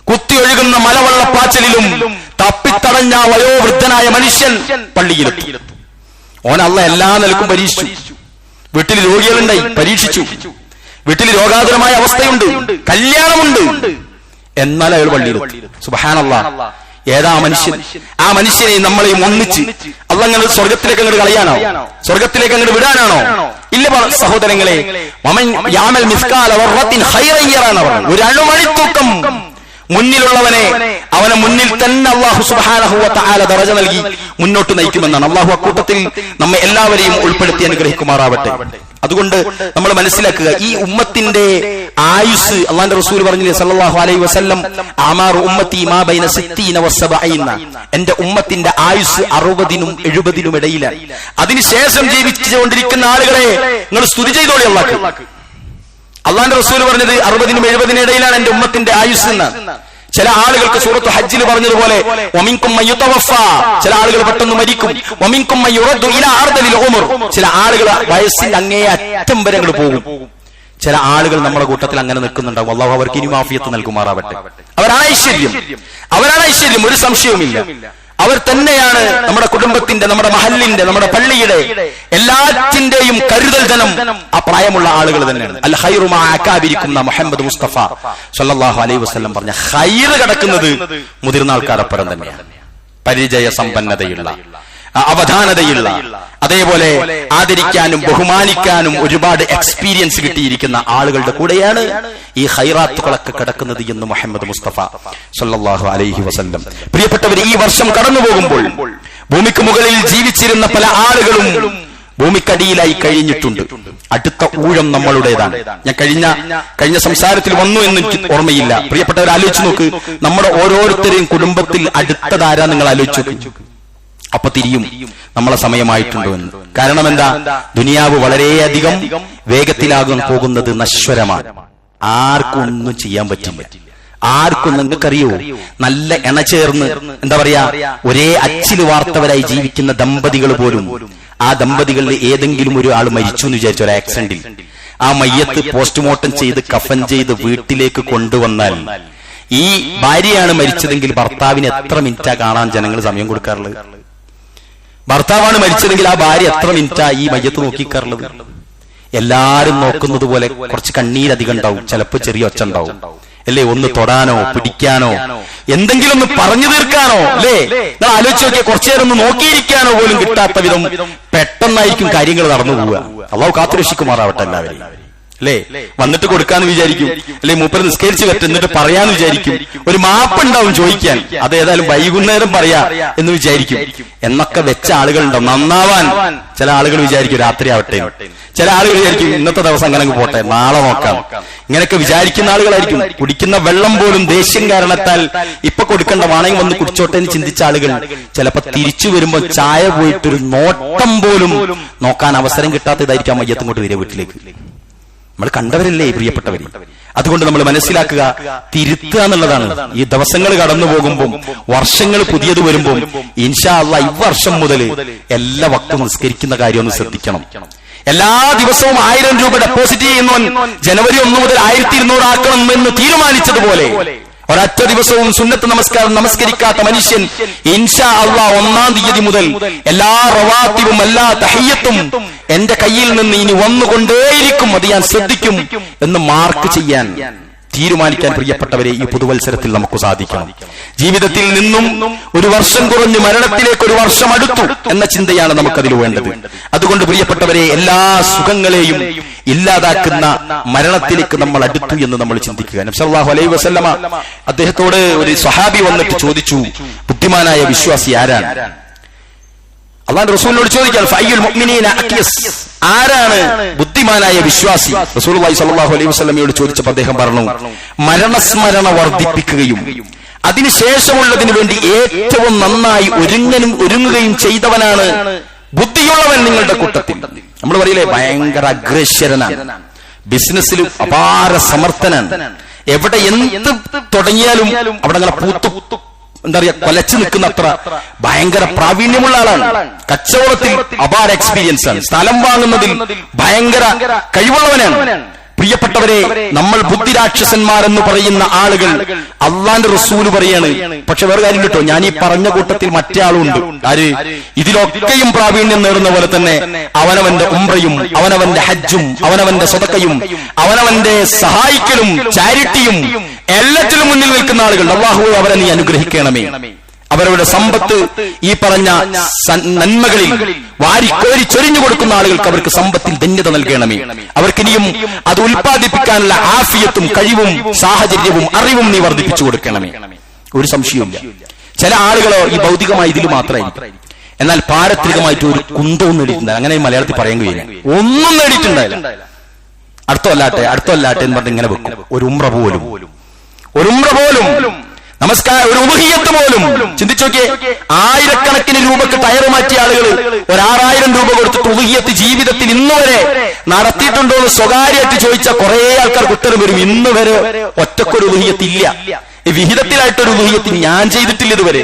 കുത്തിയൊഴുകുന്ന മലവെള്ളപ്പാച്ചലിലും തപ്പിത്തടഞ്ഞ വയോവൃദ്ധനായ മനുഷ്യൻ പള്ളിയിലെത്തും. ഓൻ അല്ലാഹു എല്ലാ നിലക്കും പരീക്ഷിച്ചു. വീട്ടിൽ രോഗികളുണ്ടായി, പരീക്ഷിച്ചു. വീട്ടിൽ രോഗാതുരമായ അവസ്ഥയുണ്ട്, കല്യാണമുണ്ട്, എന്നാൽ അയാൾ പള്ളിയിലെത്തി. സുബ്ഹാനല്ലാഹ്, ഏതാ മനുഷ്യൻ? ആ മനുഷ്യനെ നമ്മളെയും ഒന്നിച്ച് അല്ലാഹു അങ്ങനെ സ്വർഗത്തിലേക്ക് അങ്ങോട്ട് കളയാനോ, സ്വർഗത്തിലേക്ക് അങ്ങോട്ട് വിടാനാണോ? ഇല്ല സഹോദരങ്ങളെ. വമൻ യഅമൽ മിസ്കാല ദർറത്തിൻ ഖൈറൻ യറാന, ഒരു അണുമണിത്തൂക്കം മുന്നിലുള്ളവനെ അവനെ മുന്നിൽ തന്നെ അല്ലാഹു സുബ്ഹാനഹു വ തആല ദറജ നൽകി മുന്നോട്ട് നയിക്കുമെന്നാണ്. അല്ലാഹു അക്കൂട്ടത്തിൽ നമ്മെ എല്ലാവരെയും ഉൾപ്പെടുത്തി അനുഗ്രഹിക്കുമാറാവട്ടെ. അതുകൊണ്ട് നമ്മൾ മനസ്സിലാക്കുക, ഈ ഉമ്മത്തിന്റെ ആയുസ് അല്ലാഹുവിന്റെ റസൂൽ പറഞ്ഞില്ലേ സല്ലല്ലാഹു അലൈഹി വസല്ലം, അമാറു ഉമ്മത്തി മാ ബൈന 60 വ 70. എന്റെ ഉമ്മത്തിന്റെ ആയുസ് 60-നും 70-നും ഇടയിലാണ്. അതിനുശേഷം ജീവിച്ചുകൊണ്ടിരിക്കുന്ന ആളുകളെ നിങ്ങൾ സ്തുതി ചെയ്തോളി അല്ലാഹു. അള്ളാന്റെ റസൂൽ പറഞ്ഞത് 60-നും 70-നും ഇടയിലാണ് എന്റെ ഉമ്മത്തിന്റെ ആയുസ് എന്നാണ്. ചില ആളുകൾക്ക് സൂറത്ത് ഹജ്ജിൽ പറഞ്ഞതുപോലെ വമിൻകും മയ്യുതവഫ, ചില ആളുകൾ പെട്ടെന്ന് മരിക്കും. വമിൻകും മയ്യുറദ്ദു ഇലാ അർദലിൽ ഉമർ, ചില ആളുകൾ വയസ്സിന്റെ അങ്ങേ അറ്റം വരെ അങ്ങോട്ട് പോകും. ചില ആളുകൾ നമ്മുടെ കൂട്ടത്തിൽ അങ്ങനെ നിൽക്കുന്നുണ്ടാവും. അല്ലാഹു അവർക്ക് ഇനി ആഫിയത്ത് നൽകുമാറാവട്ടെ. അവരാണ് ഐശ്വര്യം, ഒരു സംശയവുമില്ല. അവർ തന്നെയാണ് നമ്മുടെ കുടുംബത്തിന്റെ, നമ്മുടെ മഹല്ലിന്റെ, നമ്മുടെ പള്ളിയുടെ എല്ലാറ്റിന്റെയും കരുതൽ ജനം ആ പ്രായമുള്ള ആളുകൾ തന്നെയാണ്. അൽ ഖൈറു മാ അകാബിരിക്കും മുഹമ്മദ് മുസ്തഫ സല്ലല്ലാഹു അലൈഹി വസല്ലം പറഞ്ഞ ഖൈർ കിടക്കുന്നത് മുതിർന്ന ആൾക്കാരപ്പുറം തന്നെയാണ്. പരിചയ സമ്പന്നതയുള്ള, അവധാനതയുള്ള, അതേപോലെ ആദരിക്കാനും ബഹുമാനിക്കാനും ഒരുപാട് എക്സ്പീരിയൻസ് കിട്ടിയിരിക്കുന്ന ആളുകളുടെ കൂടെയാണ് ഈ ഖൈറാത്തുകളൊക്കെ കിടക്കുന്നത് എന്ന് മുഹമ്മദ് മുസ്തഫ സല്ലല്ലാഹു അലൈഹി വസല്ലം. പ്രിയപ്പെട്ടവർ, ഈ വർഷം കടന്നു പോകുമ്പോൾ ഭൂമിക്ക് മുകളിൽ ജീവിച്ചിരുന്ന പല ആളുകളും ഭൂമിക്കടിയിലായി കഴിഞ്ഞിട്ടുണ്ട്. അടുത്ത ഊഴം നമ്മളുടേതാണ്. ഞാൻ കഴിഞ്ഞ സംസാരത്തിൽ വന്നു എന്ന് എനിക്ക് ഓർമ്മയില്ല. പ്രിയപ്പെട്ടവർ, ആലോചിച്ച് നോക്ക്, നമ്മുടെ ഓരോരുത്തരെയും കുടുംബത്തിൽ അടുത്തതാരാ നിങ്ങൾ ആലോചിച്ചു നോക്ക്. അപ്പൊ തിരിയും നമ്മളെ സമയമായിട്ടുണ്ടോ എന്ന്. കാരണം എന്താ? ദുനിയാവ് വളരെയധികം വേഗത്തിലാകാൻ പോകുന്നത് നശ്വരമാണ്. ആർക്കും ഒന്നും ചെയ്യാൻ പറ്റില്ല. ആർക്കും, നിങ്ങൾക്കറിയോ, നല്ല എണ ചേർന്ന് എന്താ പറയാ ഒരേ അച്ചില് വാർത്തവരായി ജീവിക്കുന്ന ദമ്പതികൾ പോലും, ആ ദമ്പതികളിൽ ഏതെങ്കിലും ഒരു ആൾ മരിച്ചു എന്ന് വിചാരിച്ചു ഒരു ആക്സിഡന്റിൽ, ആ മയ്യത്ത് പോസ്റ്റ്മോർട്ടം ചെയ്ത് കഫൻ ചെയ്ത് വീട്ടിലേക്ക് കൊണ്ടുവന്നാൽ ഈ ഭാര്യയാണ് മരിച്ചതെങ്കിൽ ഭർത്താവിന് എത്ര മിനിറ്റാ കാണാൻ ജനങ്ങൾ സമയം കൊടുക്കാറുള്ളത്? ഭർത്താവാണ് മരിച്ചതെങ്കിൽ ആ ഭാര്യ എത്ര മിനിറ്റാ ഈ മയ്യത്ത് നോക്കിക്കാറുള്ളത്? എല്ലാരും നോക്കുന്നത് പോലെ കുറച്ച് കണ്ണീരധികം ഉണ്ടാവും, ചിലപ്പോൾ ചെറിയ ഒച്ച ഉണ്ടാവും അല്ലേ? ഒന്ന് തൊടാനോ പിടിക്കാനോ എന്തെങ്കിലും ഒന്ന് പറഞ്ഞു തീർക്കാനോ അല്ലേ? നിങ്ങൾ ആലോചിച്ച് നോക്കിയാൽ കുറച്ചു നേരം ഒന്ന് നോക്കിയിരിക്കാനോ പോലും കിട്ടാത്ത വിധം പെട്ടെന്നായിരിക്കും കാര്യങ്ങൾ നടന്നു പോവുക. അള്ളാഹു കാത്തുരക്ഷിക്കുമാറാവട്ടെ എല്ലാവരെയും അല്ലേ? വന്നിട്ട് കൊടുക്കാന്ന് വിചാരിക്കും, അല്ലെ മൂപ്പര് നിസ്കരിച്ച് പറ്റും എന്നിട്ട് പറയാന്ന് വിചാരിക്കും, ഒരു മാപ്പുണ്ടാവും ചോദിക്കാൻ, അത് ഏതായാലും വൈകുന്നേരം പറയാ എന്ന് വിചാരിക്കും. എന്നൊക്കെ വെച്ച ആളുകളുണ്ടാവും. നന്നാവാൻ ചില ആളുകൾ വിചാരിക്കും രാത്രി ആവട്ടെ, ചില ആളുകൾ വിചാരിക്കും ഇന്നത്തെ ദിവസം അങ്ങനെ പോട്ടെ നാളെ നോക്കാം. ഇങ്ങനെയൊക്കെ വിചാരിക്കുന്ന ആളുകളായിരിക്കും. കുടിക്കുന്ന വെള്ളം പോലും ദേഷ്യം കാരണത്താൽ ഇപ്പൊ കൊടുക്കേണ്ട വാണെങ്കിൽ വന്ന് കുടിച്ചോട്ടെ എന്ന് ചിന്തിച്ച ആളുകൾ ചിലപ്പോ തിരിച്ചു വരുമ്പോ ചായ പോയിട്ടൊരു നോട്ടം പോലും നോക്കാൻ അവസരം കിട്ടാത്തതായിരിക്കാം മയ്യത്തും കൊണ്ട് വരിക വീട്ടിലേക്ക്. നമ്മൾ കണ്ടവരല്ലേ പ്രിയപ്പെട്ടവര്. അതുകൊണ്ട് നമ്മൾ മനസ്സിലാക്കുക, തിരുത്തുക എന്നുള്ളതാണ്. ഈ ദിവസങ്ങൾ കടന്നു പോകുമ്പോൾ, വർഷങ്ങൾ പുതിയത് വരുമ്പോൾ, ഇൻഷാ അല്ലാഹ് ഈ വർഷം മുതൽ എല്ലാ വക്തും നിസ്കരിക്കുന്ന കാര്യം ഒന്ന് ശ്രദ്ധിക്കണം. എല്ലാ ദിവസവും 1000 രൂപ ഡെപ്പോസിറ്റ് ചെയ്യുന്നവൻ ജനുവരി 1 മുതൽ 1200 ആക്കണം എന്ന് തീരുമാനിച്ചതുപോലെ ഒരൊറ്റ ദിവസവും സുന്നത്ത് നമസ്കാരം നമസ്കരിക്കാത്ത മനുഷ്യൻ ഇൻഷാ അല്ലാഹ് 1-ാം തീയതി മുതൽ എല്ലാ റവാത്തിബും എല്ലാ തഹിയ്യത്തും എന്റെ കയ്യിൽ നിന്ന് ഇനി വന്നുകൊണ്ടേയിരിക്കും, അത് ഞാൻ ശ്രദ്ധിക്കും എന്ന് മാർക്ക് ചെയ്യാൻ തീരുമാനിക്കാൻ പ്രിയപ്പെട്ടവരെ ഈ പുതുവത്സരത്തിൽ നമുക്ക് സാധിക്കണം. ജീവിതത്തിൽ നിന്നും ഒരു വർഷം കുറഞ്ഞ് മരണത്തിലേക്ക് ഒരു വർഷം അടുത്തു എന്ന ചിന്തയാണ് നമുക്കതിൽ വേണ്ടത്. അതുകൊണ്ട് പ്രിയപ്പെട്ടവരെ, എല്ലാ സുഖങ്ങളെയും ഇല്ലാതാക്കുന്ന മരണത്തിലേക്ക് നമ്മൾ അടുത്തു എന്ന് നമ്മൾ ചിന്തിക്കുക. നബി സല്ലല്ലാഹു അലൈഹി വസല്ലമ അദ്ദേഹത്തോട് ഒരു സ്വഹാബി വന്നിട്ട് ചോദിച്ചു, ബുദ്ധിമാനായ വിശ്വാസി ആരാണ്? അല്ലാഹുവിന്റെ റസൂലിനോട് ചോദിക്കാൻ, ഫഅയ്യുൽ മുഅ്മിനീന അഖ്യസ്, ആരാണ് ബുദ്ധിമാനായ വിശ്വാസി? റസൂലുള്ളാഹി സ്വല്ലല്ലാഹു അലൈഹി വസല്ലമയോട് ചോദിച്ചപ്പോൾ അദ്ദേഹം പറഞ്ഞു, മരണസ്മരണ വർദ്ധിപ്പിക്കുകയും അതിനുശേഷമുള്ളതിനു വേണ്ടി ഏറ്റവും നന്നായി ഒരുങ്ങുകയും ചെയ്തവനാണ് ബുദ്ധിയുള്ളവൻ നിങ്ങളുടെ കൂട്ടത്തിൽ. നമ്മൾ പറയില്ലേ, ഭയങ്കര അഗ്രശ്വരനാണ്, ബിസിനസ്സിൽ അപാര സമർത്ഥനാണ്, എവിടെ എന്ത് തുടങ്ങിയാലും അവിടെ അങ്ങനെ പൂത്തു എന്താ പറയാ കൊലച്ചു നിൽക്കുന്ന അത്ര ഭയങ്കര പ്രാവീണ്യമുള്ള ആളാണ്. കച്ചവടത്തിൽ അപാര എക്സ്പീരിയൻസ് ആണ്, സ്ഥലം വാങ്ങുന്നതിൽ ഭയങ്കര കഴിവുള്ളവനാണ്. പ്രിയപ്പെട്ടവരെ, നമ്മൾ ബുദ്ധിരാക്ഷസന്മാരെന്ന് പറയുന്ന ആളുകൾ അള്ളാന്റെ റസൂല് പറയാണ്. പക്ഷെ വേറെ കാര്യം കേട്ടോ, ഞാൻ ഈ പറഞ്ഞ കൂട്ടത്തിൽ മറ്റേ ആളുണ്ട്. ആര്? ഇതിലൊക്കെയും പ്രാവീണ്യം നേടുന്ന പോലെ തന്നെ അവനവന്റെ ഉംറയും അവനവന്റെ ഹജ്ജും അവനവന്റെ സദഖയും അവനവന്റെ സഹായിക്കലും ചാരിറ്റിയും എല്ലാറ്റിലും മുന്നിൽ നിൽക്കുന്ന ആളുകൾ. അല്ലാഹുവേ, അവരെ നീ അനുഗ്രഹിക്കണമേ. അവരുടെ സമ്പത്ത് ഈ പറഞ്ഞ നന്മകളിൽ വാരിക്കോരി ചൊരിഞ്ഞു കൊടുക്കുന്ന ആളുകൾക്ക് അവർക്ക് സമ്പത്തിൽ ധന്യത നൽകണമേ. അവർക്കിനിയും അത് ഉൽപ്പാദിപ്പിക്കാനുള്ള ആഫിയത്തും കഴിവും സാഹചര്യവും അറിവും നീ വർദ്ധിപ്പിച്ചു കൊടുക്കണമേ. ഒരു സംശയവുമില്ല. ചില ആളുകളോ ഈ ഭൗതികമായ ഇതിൽ മാത്രമായിരിക്കും, എന്നാൽ പാരത്രികമായിട്ട് ഒരു കുന്തവും നേടിയിട്ടുണ്ടായി. അങ്ങനെ മലയാളത്തിൽ പറയാൻ കഴിയില്ല, ഒന്നും നേടിയിട്ടുണ്ടായില്ല. അടുത്തല്ലാട്ടെ എന്ന് പറഞ്ഞ് ഇങ്ങനെ വെക്കും. ഒരു ഉംറ പോലും നമസ്കാരം, ഒരു ഉളുഹിയ്യത്ത് പോലും ചിന്തിച്ചു നോക്കിയേ. 1000കണക്കിന് രൂപക്ക് ടയർ മാറ്റിയ ആളുകൾ ഒരു 6000 രൂപ കൊടുത്തിട്ട് ഉളുഹിയ്യത്ത് ജീവിതത്തിൽ ഇന്നുവരെ നടത്തിയിട്ടുണ്ടോ എന്ന് സ്വകാര്യമായിട്ട് ചോദിച്ചാൽ കുറെ ആൾക്കാർക്ക് ഉത്തരം വരും. ഇന്ന് വരെ ഒറ്റക്കൊരു ഉളുഹിയ്യത്ത് ഇല്ല. വിഹിതത്തിലായിട്ടൊരു ഉളുഹിയ്യത്ത് ഞാൻ ചെയ്തിട്ടില്ല ഇതുവരെ.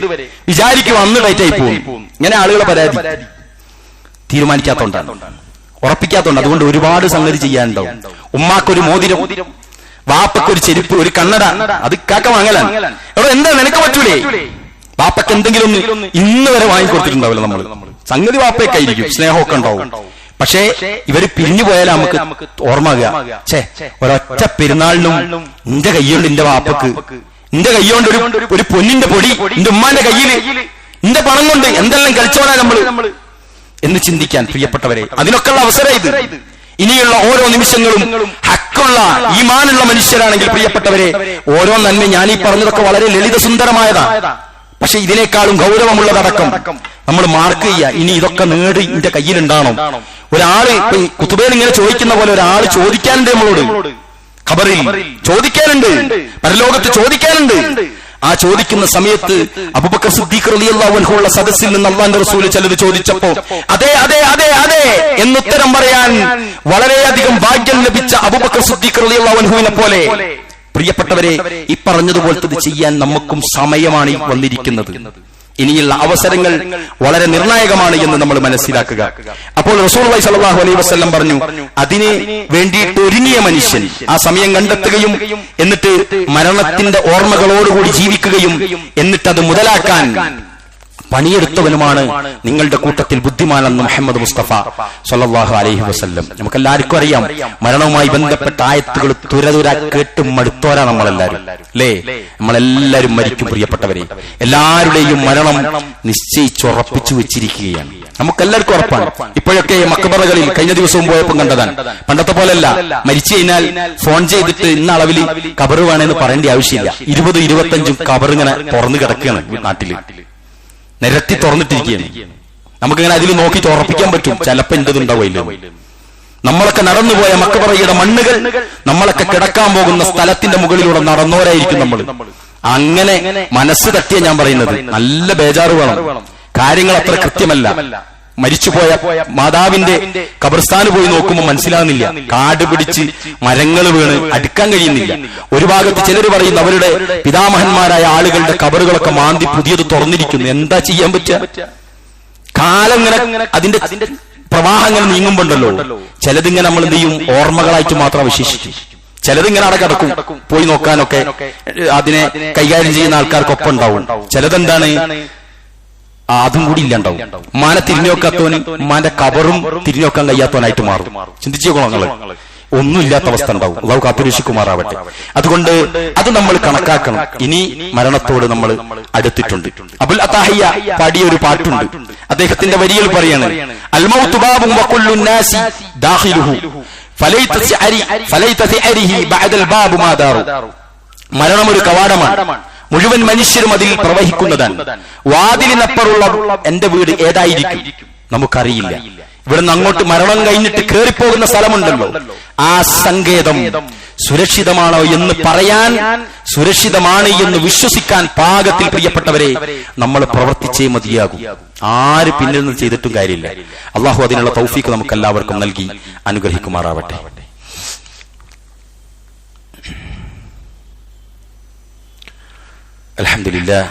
വിചാരിക്കും അന്ന് ഡേറ്റായി പോകും. ഇങ്ങനെ ആളുകളെ പരാതി തീരുമാനിക്കാത്തോണ്ടാണ്, ഉറപ്പിക്കാത്തോണ്ട്. അതുകൊണ്ട് ഒരുപാട് സംഗതി ചെയ്യാനുണ്ടാവും. ഉമ്മാക്കൊരു മോതിരം, വാപ്പക്കൊരു ചെരുപ്പ്, ഒരു കണ്ണട, അത് കാക്ക വാങ്ങലാണ്. എവിടെ എന്താ നിനക്ക് പറ്റൂലേ? വാപ്പയ്ക്ക് എന്തെങ്കിലും ഇന്ന് വരെ വാങ്ങിക്കൊടുത്തിട്ടുണ്ടാവില്ല നമ്മൾ. സംഗതി വാപ്പയ്ക്കായിരിക്കും, സ്നേഹമൊക്കെ ഉണ്ടാവും. പക്ഷേ ഇവര് പിരിഞ്ഞു പോയാൽ നമുക്ക് ഓർമ്മ ഒരൊറ്റ പെരുന്നാളിനും എന്റെ കൈകൊണ്ട് എന്റെ വാപ്പക്ക്, എന്റെ കൈകൊണ്ട് ഒരു പൊന്നിന്റെ പൊടി എന്റെ ഉമ്മാന്റെ കയ്യിൽ, എന്റെ പണം കൊണ്ട് എന്തെല്ലാം കളിച്ചോടാ നമ്മള് എന്ന് ചിന്തിക്കാൻ പ്രിയപ്പെട്ടവരെ, അതിനൊക്കെയുള്ള അവസരം ഇത്. ഇനിയുള്ള ഓരോ നിമിഷങ്ങളും ഹക്കുള്ള ഈമാനുള്ള മനുഷ്യരാണെങ്കിൽ പ്രിയപ്പെട്ടവരെ, ഓരോ നന്മ ഞാൻ ഈ പറഞ്ഞതൊക്കെ വളരെ ലളിത സുന്ദരമായതാണ്. പക്ഷെ ഇതിനേക്കാളും ഗൗരവമുള്ളതടക്കം നമ്മൾ മാർക്ക് ചെയ്യുക. ഇനി ഇതൊക്കെ നേടി എന്റെ കയ്യിലുണ്ടാണോ? ഒരാള് കുത്തുബയിൽ ഇങ്ങനെ ചോദിക്കുന്ന പോലെ ഒരാള് ചോദിക്കാനുണ്ട് നമ്മളോട്. ഖബറിൽ ചോദിക്കാനുണ്ട്, പരലോകത്ത് ചോദിക്കാനുണ്ട്. ആ ചോദിക്കുന്ന സമയത്ത് അബൂബക്കർ സിദ്ദീഖ് റളിയല്ലാഹു അൻഹു ഉള്ള സദസ്സിൽ നിന്ന് അല്ലാഹുവിന്റെ റസൂൽ ചിലത് ചോദിച്ചപ്പോ അതെ അതെ അതെ അതെ എന്നുത്തരം പറയാൻ വളരെയധികം ഭാഗ്യം ലഭിച്ച അബൂബക്കർ സിദ്ദീഖ് റളിയല്ലാഹു അൻഹുവിനെ പോലെ പ്രിയപ്പെട്ടവരെ, ഈ പറഞ്ഞതുപോലത്തത് ചെയ്യാൻ നമുക്കും സമയമാണ് വന്നിരിക്കുന്നത്. ഇനിയുള്ള അവസരങ്ങൾ വളരെ നിർണായകമാണ് എന്ന് നമ്മൾ മനസ്സിലാക്കുക. അപ്പോൾ റസൂലുള്ളാഹി സ്വല്ലല്ലാഹു അലൈഹി വസല്ലം പറഞ്ഞു, അതിന് വേണ്ടിയിട്ട് ഒരുങ്ങിയ മനുഷ്യൻ ആ സമയം കണ്ടെത്തുകയും എന്നിട്ട് മരണത്തിന്റെ ഓർമ്മകളോടുകൂടി ജീവിക്കുകയും എന്നിട്ട് അത് മുതലാക്കാൻ പണിയെടുത്തവനുമാണ് നിങ്ങളുടെ കൂട്ടത്തിൽ ബുദ്ധിമാനെന്ന് മുഹമ്മദ് മുസ്തഫ സ്വല്ലല്ലാഹു അലൈഹി വസല്ലം. നമുക്കെല്ലാവർക്കും അറിയാം, മരണവുമായി ബന്ധപ്പെട്ട ആയത്തുകൾ തുരതുര കേട്ടും മടുത്തോരാ നമ്മളെല്ലാരും, അല്ലേ? നമ്മളെല്ലാരും മരിക്കും പ്രിയപ്പെട്ടവരെ. എല്ലാവരുടെയും മരണം നിശ്ചയിച്ചുറപ്പിച്ചു വെച്ചിരിക്കുകയാണ്. നമുക്കെല്ലാവർക്കും ഉറപ്പാണ്. ഇപ്പോഴൊക്കെ മക്ബറകളിൽ കഴിഞ്ഞ ദിവസവും പോയപ്പോൾ കണ്ടതാണ്. പണ്ടത്തെ പോലെയല്ല, മരിച്ചു കഴിഞ്ഞാൽ ഫോൺ ചെയ്തിട്ട് ഇന്ന അളവിൽ കബറ് വേണമെന്ന് പറയേണ്ട ആവശ്യമില്ല. 20-25 കബർ ഇങ്ങനെ തുറന്നു കിടക്കുകയാണ് നാട്ടില്, നിരത്തി തുറന്നിട്ടിരിക്കുകയാണ്. നമുക്കിങ്ങനെ അതിൽ നോക്കി ഉറപ്പിക്കാൻ പറ്റും ചിലപ്പോ എന്റേതുണ്ടാവില്ല. നമ്മളൊക്കെ നടന്നുപോയ മക്ബറയുടെ മണ്ണുകൾ നമ്മളൊക്കെ കിടക്കാൻ പോകുന്ന സ്ഥലത്തിന്റെ മുകളിലൂടെ നടന്നവരായിരിക്കും നമ്മൾ. അങ്ങനെ മനസ്സ് തട്ടിയ ഞാൻ പറയുന്നത്, നല്ല ബേജാറ് വേണം. കാര്യങ്ങൾ അത്ര കൃത്യമല്ല. മരിച്ചുപോയ മാതാവിന്റെ ഖബർസ്ഥാന് പോയി നോക്കുമ്പോൾ മനസ്സിലാകുന്നില്ല, കാട് പിടിച്ച് മരങ്ങൾ വീണ് അടുക്കാൻ കഴിയുന്നില്ല. ഒരു ഭാഗത്ത് ചിലർ പറയുന്നു അവരുടെ പിതാമഹന്മാരായ ആളുകളുടെ ഖബറുകളൊക്കെ മാന്തി പുതിയത് തുറന്നിരിക്കുന്നു. എന്താ ചെയ്യാൻ പറ്റുക? കാലം ഇങ്ങനെ അതിന്റെ പ്രവാഹങ്ങൾ നീങ്ങുമ്പോണ്ടല്ലോ ചിലതിങ്ങനെ നമ്മൾ എന്ത് ചെയ്യും, ഓർമ്മകളായിട്ട് മാത്രം അവശേഷിക്കും. ചിലതിങ്ങനെ അവിടെ കിടക്കും, പോയി നോക്കാനൊക്കെ അതിനെ കൈകാര്യം ചെയ്യുന്ന ആൾക്കാർക്കൊപ്പം ഉണ്ടാവും. ചിലതെന്താണ്, അതും കൂടി ഇല്ലാണ്ടാവും. ഉമ്മാനെ തിരിഞ്ഞുനോക്കാത്തവന് ഉമ്മാന്റെ കബറും തിരിഞ്ഞുനോക്കാൻ കഴിയാത്തവനായിട്ട് മാറും. ചിന്തിച്ചു നോങ്ങള്, ഒന്നുമില്ലാത്ത അവസ്ഥ ഉണ്ടാവും. അള്ളാഹു കാത്തുരക്ഷിക്കുമാറാവട്ടെ. അതുകൊണ്ട് അത് നമ്മൾ കണക്കാക്കണം. ഇനി മരണത്തോട് നമ്മൾ അടുത്തിട്ടുണ്ട്. അബുൽ അതാഹിയ പാടിയ ഒരു പാട്ടുണ്ട്. അദ്ദേഹത്തിന്റെ വരികൾ പറയാണ്, അൽ മൗതു ബാബുൻ വകുല്ലു നാസി ദാഖിലുഹു ഫലൈത സിഅരിഹി ബഅദൽ ബാബു മാ ദാറു. മരണം ഒരു കവാടമാണ്, മുഴുവൻ മനുഷ്യരും അതിൽ പ്രവഹിക്കുന്നതാണ്. വാതിലിനപ്പുറമുള്ള എന്റെ വീട് ഏതായിരിക്കും നമുക്കറിയില്ല. ഇവിടെ നിന്ന് അങ്ങോട്ട് മരണം കഴിഞ്ഞിട്ട് കയറിപ്പോകുന്ന സ്ഥലമുണ്ടല്ലോ, ആ സങ്കേതം സുരക്ഷിതമാണോ എന്ന് പറയാൻ, സുരക്ഷിതമാണ് എന്ന് വിശ്വസിക്കാൻ പാകത്തിൽ പ്രിയപ്പെട്ടവരെ നമ്മൾ പ്രവർത്തിച്ചേ മതിയാകും. ആര് പിന്നിൽ നിന്ന് ചെയ്തിട്ടും കാര്യമില്ല. അള്ളാഹു അതിനുള്ള തൗഫീഖ് നമുക്ക് എല്ലാവർക്കും നൽകി അനുഗ്രഹിക്കുമാറാവട്ടെ. അൽഹംദുലില്ലാഹ്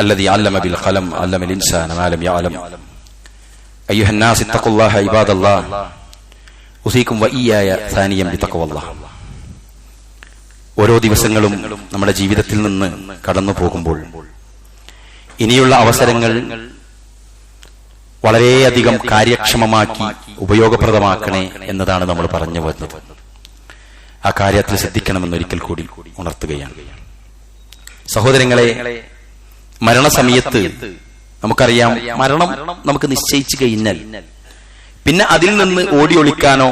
الذي علم بالقلم علم الإنسان ما لم يعلم أيها الناس اتقوا الله عباد الله أوصيكم وإياي ثانيا بتقوى الله. ഓരോ ദിവസങ്ങളും നമ്മുടെ ജീവിതത്തിൽ നിന്ന് കടന്നു പോകുമ്പോൾ ഇനിയുള്ള അവസരങ്ങൾ വളരെയധികം കാര്യക്ഷമമാക്കി ഉപയോഗപ്രദമാക്കണേ എന്നതാണ് നമ്മൾ പറഞ്ഞു വരുന്നത്. ആ കാര്യത്തിൽ ശ്രദ്ധിക്കണമെന്നൊരിക്കൽ കൂടി ഉണർത്തുകയാണ്. സഹോദരങ്ങളെ, മരണസമയത്ത് നമുക്കറിയാം, മരണം നമുക്ക് നിശ്ചയിച്ചു കഴിഞ്ഞാൽ പിന്നെ അതിൽ നിന്ന് ഓടി ഒളിക്കാനോ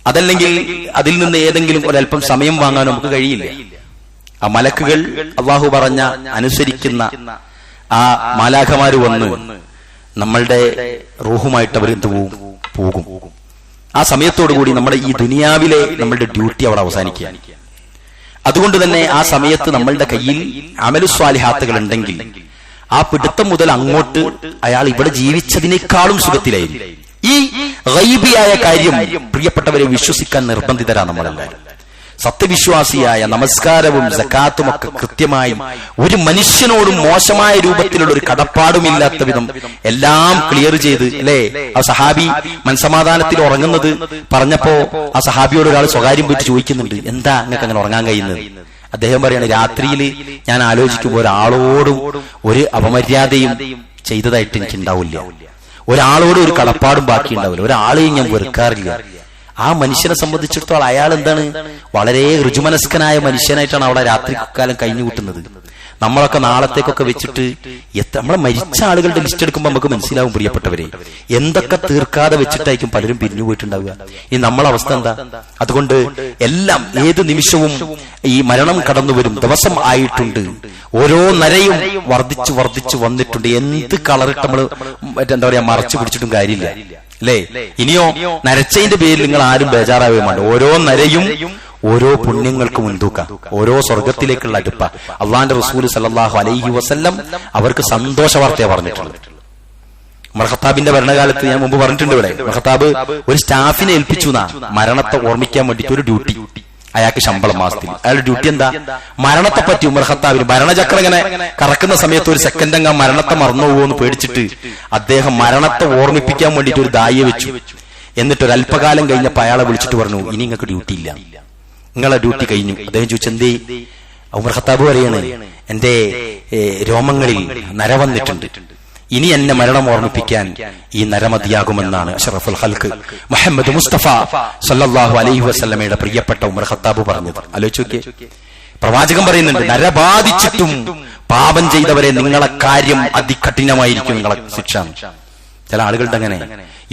അതല്ലെങ്കിൽ അതിൽ നിന്ന് ഏതെങ്കിലും ഒരല്പം സമയം വാങ്ങാനോ നമുക്ക് കഴിയില്ല. ആ മലക്കുകൾ അള്ളാഹു പറഞ്ഞ അനുസരിക്കുന്ന ആ മാലാഖമാര് വന്ന് നമ്മളുടെ റൂഹുമായിട്ട് അവരെന്ത് പോകും. ആ സമയത്തോടുകൂടി നമ്മുടെ ഈ ദുനിയാവിലെ നമ്മളുടെ ഡ്യൂട്ടി അവിടെ അവസാനിക്കുകയാണ്. അതുകൊണ്ട് തന്നെ ആ സമയത്ത് നമ്മളുടെ കയ്യിൽ അമലുസ്വാലിഹാത്തുകൾ ഉണ്ടെങ്കിൽ ആ പിടുത്തം മുതൽ അങ്ങോട്ട് അയാൾ ഇവിടെ ജീവിച്ചതിനേക്കാളും സുഖത്തിലായിരിക്കും. ഈ ഗൈബിയായ കാര്യം പ്രിയപ്പെട്ടവരെ വിശ്വസിക്കാൻ നിർബന്ധിതരാണ് നമ്മളെല്ലാവരും. സത്യവിശ്വാസിയായ നമസ്കാരവും സകാത്തും ഒക്കെ കൃത്യമായി ഒരു മനുഷ്യനോടും മോശമായ രൂപത്തിലുള്ള ഒരു കടപ്പാടുമില്ലാത്ത വിധം എല്ലാം ക്ലിയർ ചെയ്ത്, അല്ലേ? ആ സഹാബി മനസമാധാനത്തിൽ ഉറങ്ങുന്നത് പറഞ്ഞപ്പോ ആ സഹാബിയോട് ഒരാൾ സ്വകാര്യം പോയിട്ട് ചോദിക്കുന്നുണ്ട്, എന്താ നിങ്ങൾക്ക് അങ്ങനെ ഉറങ്ങാൻ കഴിയുന്നത്? അദ്ദേഹം പറയാണ്, രാത്രിയിൽ ഞാൻ ആലോചിക്കുമ്പോൾ ഒരാളോടും ഒരു അപമര്യാദയും ചെയ്തതായിട്ട് എനിക്ക് ഉണ്ടാവില്ല, ഒരാളോടും ഒരു കടപ്പാടും ബാക്കി ഉണ്ടാവില്ല, ഒരാളെയും ഞാൻ വെറുക്കാറില്ല. ആ മനുഷ്യനെ സംബന്ധിച്ചിടത്തോളം അയാൾ എന്താണ്, വളരെ ഋജുമനസ്കനായ മനുഷ്യനായിട്ടാണ് അവിടെ രാത്രി കാലം കഴിഞ്ഞു കൂട്ടുന്നത്. നമ്മളൊക്കെ നാളത്തേക്കൊക്കെ വെച്ചിട്ട് നമ്മളെ മരിച്ച ആളുകളുടെ ലിസ്റ്റ് എടുക്കുമ്പോൾ നമുക്ക് മനസ്സിലാവും പ്രിയപ്പെട്ടവരെ, എന്തൊക്കെ തീർക്കാതെ വെച്ചിട്ടായിരിക്കും പലരും പിരിഞ്ഞു പോയിട്ടുണ്ടാവുക. ഈ നമ്മളെ അവസ്ഥ എന്താ? അതുകൊണ്ട് എല്ലാം ഏത് നിമിഷവും ഈ മരണം കടന്നു വരും, ദിവസം ആയിട്ടുണ്ട്, ഓരോ നരയും വർദ്ധിച്ചു വർദ്ധിച്ചു വന്നിട്ടുണ്ട്. എന്ത് കളറിട്ട് നമ്മള് എന്താ പറയാ മറച്ചു പിടിച്ചിട്ടും കാര്യമില്ല അല്ലേ? ഇനിയോ നരച്ചതിന്റെ പേരിൽ നിങ്ങൾ ആരും ബേജാറാവുകയും വേണ്ട. ഓരോ നരയും ഓരോ പുണ്യങ്ങൾക്ക് മുൻതൂക്ക, ഓരോ സ്വർഗത്തിലേക്കുള്ള അടുപ്പ. അള്ളാന്റെ റസൂൽ സല്ലല്ലാഹു അലൈഹി വസല്ലം അവർക്ക് സന്തോഷ വാർത്തയെ പറഞ്ഞിട്ടുള്ളത്. ഉമർ ഖത്താബിന്റെ ഭരണകാലത്ത് ഞാൻ മുമ്പ് പറഞ്ഞിട്ടുണ്ട് ഇവിടെ, ഉമർ ഖത്താബ് ഒരു സ്റ്റാഫിനെ ഏൽപ്പിച്ചു മരണത്തെ ഓർമ്മിക്കാൻ വേണ്ടിയിട്ട് ഒരു ഡ്യൂട്ടി. അയാൾക്ക് ശമ്പളം മാസത്തിൽ. അയാളുടെ ഡ്യൂട്ടി എന്താ? മരണത്തെ പറ്റി ഉമർ ഖത്താബിന് ഭരണചക്രം ഇങ്ങനെ കറക്കുന്ന സമയത്ത് ഒരു സെക്കൻഡ് അങ്ങ് മരണത്തെ മറന്നു പോകുമെന്ന് പേടിച്ചിട്ട് അദ്ദേഹം മരണത്തെ ഓർമ്മിപ്പിക്കാൻ വേണ്ടിയിട്ട് ഒരു ദായിയെ വെച്ചു. എന്നിട്ട് ഒരു അല്പകാലം കഴിഞ്ഞപ്പോൾ അയാളെ വിളിച്ചിട്ട് പറഞ്ഞു, ഇനി നിങ്ങൾക്ക് ഡ്യൂട്ടി ഇല്ല, നിങ്ങളെ ഡ്യൂട്ടി കഴിഞ്ഞു. അദ്ദേഹം ചോദിച്ചെന്തേ? ഉമർ ഖത്താബ് പറയാണ്, എന്റെ രോമങ്ങളിൽ നര വന്നിട്ടുണ്ട്, ഇനി എന്നെ മരണം ഓർമ്മിപ്പിക്കാൻ ഈ നരമതിയാകുമെന്നാണ് അഷ്റഫുൽ ഖൽഖ് മുഹമ്മദ് മുസ്തഫ സല്ലല്ലാഹു അലൈഹി വസല്ലമയുടെ പ്രിയപ്പെട്ട ഉമർ ഖത്താബ് പറഞ്ഞത്. ആലോചിച്ച് നോക്കിയേ, പ്രവാചകൻ പറയുന്നുണ്ട്, നരബാധിച്ചിട്ടും പാപം ചെയ്തവരെ നിങ്ങളെ കാര്യം അതികഠിനമായിരിക്കും, നിങ്ങളെ ശിക്ഷ. ചില ആളുകളുടെ അങ്ങനെ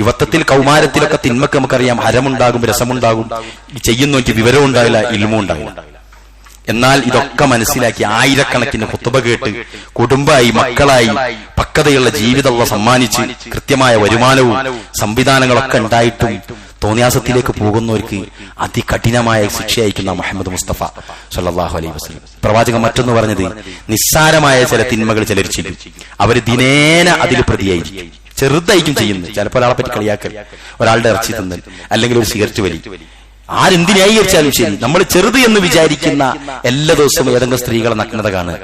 യുവത്വത്തിൽ കൗമാരത്തിലൊക്കെ തിന്മക്ക് നമുക്കറിയാം ഹരമുണ്ടാകും, രസമുണ്ടാകും, ചെയ്യുന്നോക്ക് വിവരം ഉണ്ടാവില്ല, ഇൽമും ഉണ്ടാവില്ല. എന്നാൽ ഇതൊക്കെ മനസ്സിലാക്കി ആയിരക്കണക്കിന് ഖുത്ബ കേട്ട് കുടുംബമായി മക്കളായി പക്വതയുള്ള ജീവിതം സമ്മാനിച്ച് കൃത്യമായ വരുമാനവും സംവിധാനങ്ങളൊക്കെ ഉണ്ടായിട്ടും തോന്നിയാസത്തിലേക്ക് പോകുന്നവർക്ക് അതികഠിനമായ ശിക്ഷയയക്കുന്ന മുഹമ്മദ് മുസ്തഫ സല്ലല്ലാഹു അലൈഹി വസല്ലം. പ്രവാചകൻ മറ്റൊന്ന് പറഞ്ഞത്, നിസ്സാരമായ ചില തിന്മകൾ ചിലർ ചെയ്യും, അവര് ദിനേന അതിൽ പ്രതിയായിരിക്കും. ചെറുതായിരിക്കും ചെയ്യുന്നത്, ചിലപ്പോൾ ഒരാളെ പറ്റി കളിയാക്കൽ, ഒരാളുടെ ഇറച്ചി തിന്നൽ, അല്ലെങ്കിൽ ഒരു സിഗരറ്റ് വലി, ആരെന്തിനായി വെച്ചാലും ശരി, നമ്മൾ ചെറുത് എന്ന് വിചാരിക്കുന്ന എല്ലാ ദിവസവും ഏതെങ്കിലും സ്ത്രീകളെ നഗ്നത കാണുക.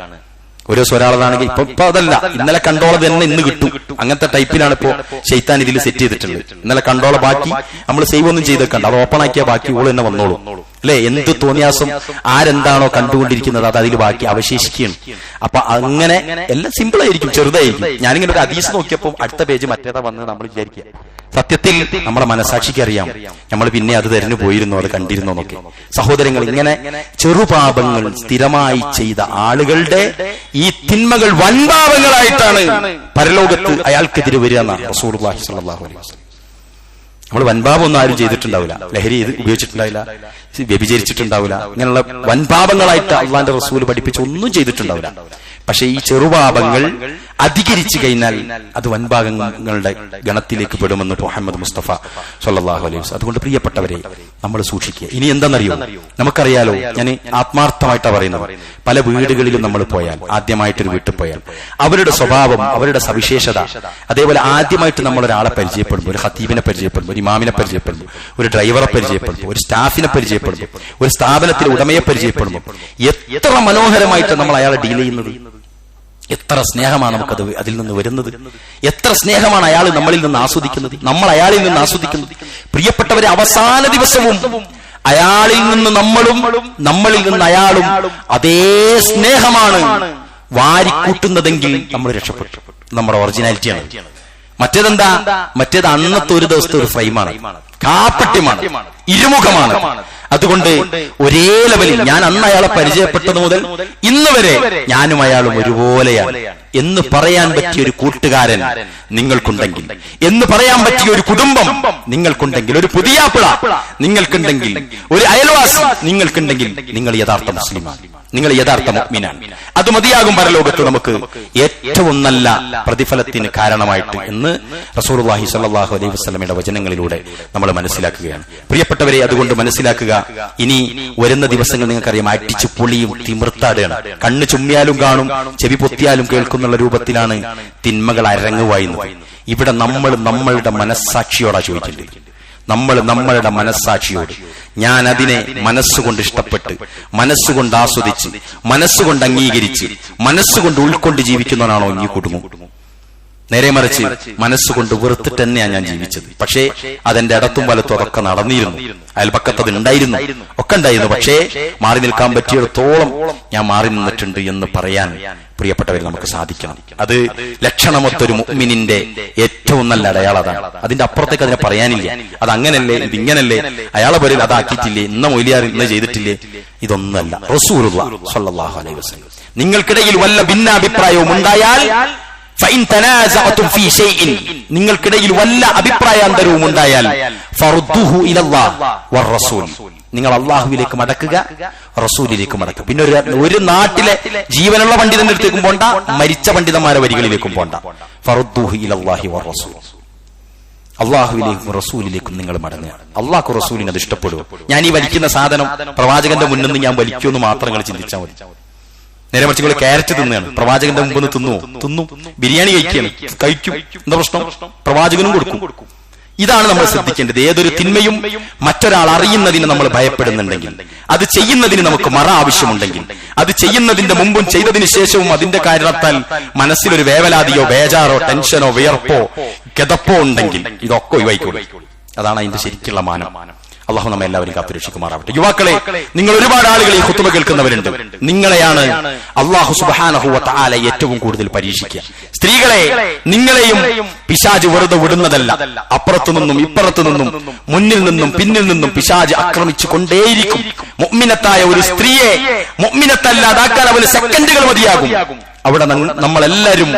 ഒരു ദിവസം ഒരാളാണെങ്കിൽ ഇപ്പൊ അതല്ല, ഇന്നലെ കണ്ടോളെ തന്നെ ഇന്ന് കിട്ടും, അങ്ങനത്തെ ടൈപ്പിലാണ് ഇപ്പോ ശൈത്താൻ ഇതിൽ സെറ്റ് ചെയ്തിട്ടുണ്ട്. ഇന്നലെ കണ്ടോളെ ബാക്കി നമ്മൾ സേവ് ഒന്നും ചെയ്തേക്കണ്ട, അത് ഓപ്പൺ ആക്കിയാൽ ബാക്കി ഓള് തന്നെ വന്നോളൂ അല്ലെ? എന്ത് തോന്നിയാസം ആരെന്താണോ കണ്ടുകൊണ്ടിരിക്കുന്നത് അത് അതിൽ ബാക്കി അവശേഷിക്കുകയാണ്. അപ്പൊ അങ്ങനെ എല്ലാം സിമ്പിൾ ആയിരിക്കും, ചെറുതായിരിക്കും. ഞാനിങ്ങനെ ഒരു ഹദീസ് നോക്കിയപ്പോൾ അടുത്ത പേജ് മറ്റേതാ വന്ന് നമ്മൾ വിചാരിക്കുക. സത്യത്തിൽ നമ്മുടെ മനസാക്ഷിക്ക് അറിയാം നമ്മൾ പിന്നെ അത് തെരഞ്ഞു പോയിരുന്നോ, അത് കണ്ടിരുന്നോ എന്നൊക്കെ. സഹോദരങ്ങൾ, ഇങ്ങനെ ചെറുപാപങ്ങൾ സ്ഥിരമായി ചെയ്ത ആളുകളുടെ ഈ തിന്മകൾ വൻപാപങ്ങളായിട്ടാണ് പരലോകത്ത് അയാൾക്കെതിരെ വരിക എന്നാണ് റസൂലുള്ളാഹി സ്വല്ലല്ലാഹു അലൈഹി വസല്ലം. നമ്മൾ വൻപാപമൊന്നും ആരും ചെയ്തിട്ടുണ്ടാവില്ല, ലഹരി ഉപയോഗിച്ചിട്ടുണ്ടാവില്ല, വ്യഭിചരിച്ചിട്ടുണ്ടാവില്ല, ഇങ്ങനെയുള്ള വൻപാപങ്ങളായിട്ട് അള്ളാന്റെ റസൂൽ പഠിപ്പിച്ച് ഒന്നും ചെയ്തിട്ടുണ്ടാവില്ല. പക്ഷെ ഈ ചെറുപാപങ്ങൾ അധികരിച്ചു കഴിഞ്ഞാൽ അത് വൻഭാഗങ്ങളുടെ ഗണത്തിലേക്ക് പെടുമെന്ന് മുഹമ്മദ് മുസ്തഫ സല്ലല്ലാഹു അലൈഹി വസല്ലം. അതുകൊണ്ട് പ്രിയപ്പെട്ടവരെ, നമ്മൾ സൂക്ഷിക്കുക. ഇനി എന്താണെന്നറിയോ, നമുക്കറിയാലോ, ഞാൻ ആത്മാർത്ഥമായിട്ടാണ് പറയുന്നത്, പല വീടുകളിലും നമ്മൾ പോയാൽ, ആദ്യമായിട്ടൊരു വീട്ടിൽ പോയാൽ അവരുടെ സ്വഭാവം, അവരുടെ സവിശേഷത, അതേപോലെ ആദ്യമായിട്ട് നമ്മൾ ഒരാളെ പരിചയപ്പെടുമ്പോൾ, ഒരു ഖതീബിനെ പരിചയപ്പെടുമ്പോൾ, ഒരു ഇമാമിനെ പരിചയപ്പെടുമ്പോൾ, ഒരു ഡ്രൈവറെ പരിചയപ്പെടുമ്പോൾ, ഒരു സ്റ്റാഫിനെ പരിചയപ്പെടുമ്പോൾ, ഒരു സ്ഥാപനത്തിലെ ഉടമയെ പരിചയപ്പെടുമ്പോൾ എത്ര മനോഹരമായിട്ട് നമ്മൾ അയാളെ ഡീൽ ചെയ്യുന്നത്, എത്ര സ്നേഹമാണ് നമുക്കത് അതിൽ നിന്ന് വരുന്നത്, എത്ര സ്നേഹമാണ് അയാൾ നമ്മളിൽ നിന്ന് ആസ്വദിക്കുന്നത്, നമ്മൾ അയാളിൽ നിന്ന് ആസ്വദിക്കുന്നത്. പ്രിയപ്പെട്ടവരെ, അവസാന ദിവസവും അയാളിൽ നിന്ന് നമ്മളും നമ്മളിൽ നിന്ന് അയാളും അതേ സ്നേഹമാണ് വാരിക്കൂട്ടുന്നതെങ്കിൽ നമ്മൾ രക്ഷപ്പെട്ടു. നമ്മുടെ ഒറിജിനാലിറ്റിയാണ്. മറ്റേതെന്താ? മറ്റേത് അന്നത്തെ ഒരു ദിവസത്തെ ഒരു ഫ്രെയിമാണ്, കാപ്പട്യമാണ്, ഇരുമുഖമാണ്. അതുകൊണ്ട് ഒരേ ലെവലിൽ ഞാൻ അന്ന് അയാളെ പരിചയപ്പെട്ടത് മുതൽ ഇന്ന് വരെ ഞാനും അയാളും ഒരുപോലെയാണ് എന്ന് പറയാൻ പറ്റിയ ഒരു കൂട്ടുകാരൻ നിങ്ങൾക്കുണ്ടെങ്കിൽ, എന്ന് പറയാൻ പറ്റിയ ഒരു കുടുംബം നിങ്ങൾക്കുണ്ടെങ്കിൽ, ഒരു പുതിയാപ്പിള നിങ്ങൾക്കുണ്ടെങ്കിൽ, ഒരു അയൽവാസി നിങ്ങൾക്കുണ്ടെങ്കിൽ, നിങ്ങൾ യഥാർത്ഥ മുസ്ലിമാണ്, നിങ്ങൾ യഥാർത്ഥ മുഅ്മിനാണ്. അത് മതിയാകും പരലോകത്ത് നമുക്ക് ഏറ്റവും നല്ല പ്രതിഫലത്തിന് കാരണമായിട്ട് എന്ന് റസൂലുള്ളാഹി സ്വല്ലല്ലാഹു അലൈഹി വസല്ലമയുടെ വചനങ്ങളിലൂടെ നമ്മൾ മനസ്സിലാക്കുകയാണ്. പ്രിയപ്പെട്ടവരെ, അതുകൊണ്ട് മനസ്സിലാക്കുക, ഇനി വരുന്ന ദിവസങ്ങൾ നിങ്ങൾക്കറിയാം അടിച്ചു പൊളിയും തിമിർത്താടുകയാണ്. കണ്ണ് ചുമ്മിയാലും കാണും, ചെവി പൊത്തിയാലും കേൾക്കുന്നുള്ള രൂപത്തിലാണ് തിന്മകൾ അരങ്ങുവായുന്നത്. ഇവിടെ നമ്മൾ നമ്മളുടെ മനസ്സാക്ഷിയോടാ ചോദിക്കേണ്ടത്. നമ്മൾ നമ്മളുടെ മനസ്സാക്ഷിയോട്, ഞാൻ അതിനെ മനസ്സുകൊണ്ട് ഇഷ്ടപ്പെട്ട്, മനസ്സുകൊണ്ട് ആസ്വദിച്ച്, മനസ്സുകൊണ്ട് അംഗീകരിച്ച്, മനസ്സുകൊണ്ട് ഉൾക്കൊണ്ട് ജീവിക്കുന്നവനാണോ ഇനി കുടുങ്ങും? നേരെ മറിച്ച് മനസ്സുകൊണ്ട് വെറുത്തിട്ട് തന്നെയാണ് ഞാൻ ജീവിച്ചത്. പക്ഷേ അതെന്റെ ഇടത്തും വലത്തും അതൊക്കെ നടന്നിരുന്നു, അയൽപക്കത്തത് ഉണ്ടായിരുന്നു, ഒക്കെ ഉണ്ടായിരുന്നു. പക്ഷേ മാറി നിൽക്കാൻ പറ്റിയിടത്തോളം ഞാൻ മാറി നിന്നിട്ടുണ്ട് എന്ന് പറയാൻ പ്രിയപ്പെട്ടവർ നമുക്ക് സാധിക്കണം. അത് ലക്ഷണമൊത്തൊരു മുഅ്മിനിന്റെ ഏറ്റവും നല്ല അടയാളം അതാണ്. അതിന്റെ അപ്പുറത്തേക്ക് അതിനെ പറയാനില്ല. അത് അങ്ങനല്ലേ, ഇതിങ്ങനല്ലേ, അയാളെ പേരിൽ അതാക്കിയിട്ടില്ലേ, ഇന്ന മൊയ്ലിയാർ ഇന്ന് ചെയ്തിട്ടില്ലേ, ഇതൊന്നല്ല. റസൂലുള്ളാഹി സ്വല്ലല്ലാഹു അലൈഹി വസല്ലം നിങ്ങൾക്കിടയിൽ വല്ല ഭിന്നാഭിപ്രായവും ഉണ്ടായാൽ ഫഇൻ തനാസഅതും ഫീ ഷൈഇൻ, നിങ്ങൾക്കിടയിൽ വല്ല അഭിപ്രായാന്തരവും ഉണ്ടായാൽ ഫറുദ്ദുഹു ഇലല്ലാഹ് വറസൂൽ, നിങ്ങൾ അള്ളാഹുവിലേക്ക് മടക്കുക, റസൂലിലേക്ക് മടക്കുക. പിന്നെ ഒരു നാട്ടിലെ ജീവനുള്ള പണ്ഡിതന്റെ അടുത്തേക്കും പോണ്ട, മരിച്ച പണ്ഡിതന്മാരെ വരികളിലേക്കും പോണ്ട. ഫറുദ്ദുഹു ഇലല്ലാഹി വറസൂൽ, അള്ളാഹുവിലേക്കും റസൂലിലേക്കും നിങ്ങൾ മടങ്ങുക. അള്ളാഹു റസൂലിന് അത് ഇഷ്ടപ്പെടുമോ? ഞാൻ ഈ വലിക്കുന്ന സാധനം പ്രവാചകന്റെ മുന്നിൽ നിന്ന് ഞാൻ വലിക്കുമെന്ന് മാത്രം നിങ്ങൾ ചിന്തിച്ചാൽ മതി. നേരെ മറിച്ച് നിങ്ങൾ ക്യാരറ്റ് തിന്നുകയാണ്, പ്രവാചകന്റെ മുമ്പ് നിന്ന് തിന്നും. ബിരിയാണി കഴിക്കും, എന്താ പ്രശ്നം? പ്രവാചകനും കൊടുക്കും. ഇതാണ് നമ്മൾ ശ്രദ്ധിക്കേണ്ടത്. ഏതൊരു തിന്മയും മറ്റൊരാൾ അറിയുന്നതിന് നമ്മൾ ഭയപ്പെടുന്നുണ്ടെങ്കിൽ, അത് ചെയ്യുന്നതിന് നമുക്ക് മറ ആവശ്യമുണ്ടെങ്കിൽ, അത് ചെയ്യുന്നതിന്റെ മുമ്പും ചെയ്തതിനു ശേഷവും അതിന്റെ കാരണത്താൽ മനസ്സിലൊരു വേവലാതിയോ ബേജാറോ ടെൻഷനോ വിയർപ്പോ കിതപ്പോ ഉണ്ടെങ്കിൽ ഇതൊക്കെ ഒഴിവായിക്കോളൂ. അതാണ് അതിന്റെ ശരിക്കുള്ള മാനം. അള്ളാഹു നമ്മെ എല്ലാവരും കാത്തുരക്ഷിക്കുമാറാവട്ടെ. യുവാക്കളെ, നിങ്ങൾ ഒരുപാട് ആളുകൾ ഈ ഖുതുബ കേൾക്കുന്നവരുണ്ട്. നിങ്ങളെയാണ് അള്ളാഹു സുബ്ഹാനഹു വ തആല ഏറ്റവും കൂടുതൽ പരീക്ഷിക്കുക. സ്ത്രീകളെ, നിങ്ങളെയും പിശാച് വെറുതെ വിടുന്നതല്ല. അപ്പുറത്തു നിന്നും ഇപ്പുറത്തു നിന്നും മുന്നിൽ നിന്നും പിന്നിൽ നിന്നും പിശാച് ആക്രമിച്ചു കൊണ്ടേയിരിക്കും. മുഅ്മിനത്തായ ഒരു സ്ത്രീയെ മുഅ്മിനത്തല്ലാതാക്കാൻ അവന് സെക്കൻഡുകൾ മതിയാകും. അവിടെ നമ്മളെല്ലാവരും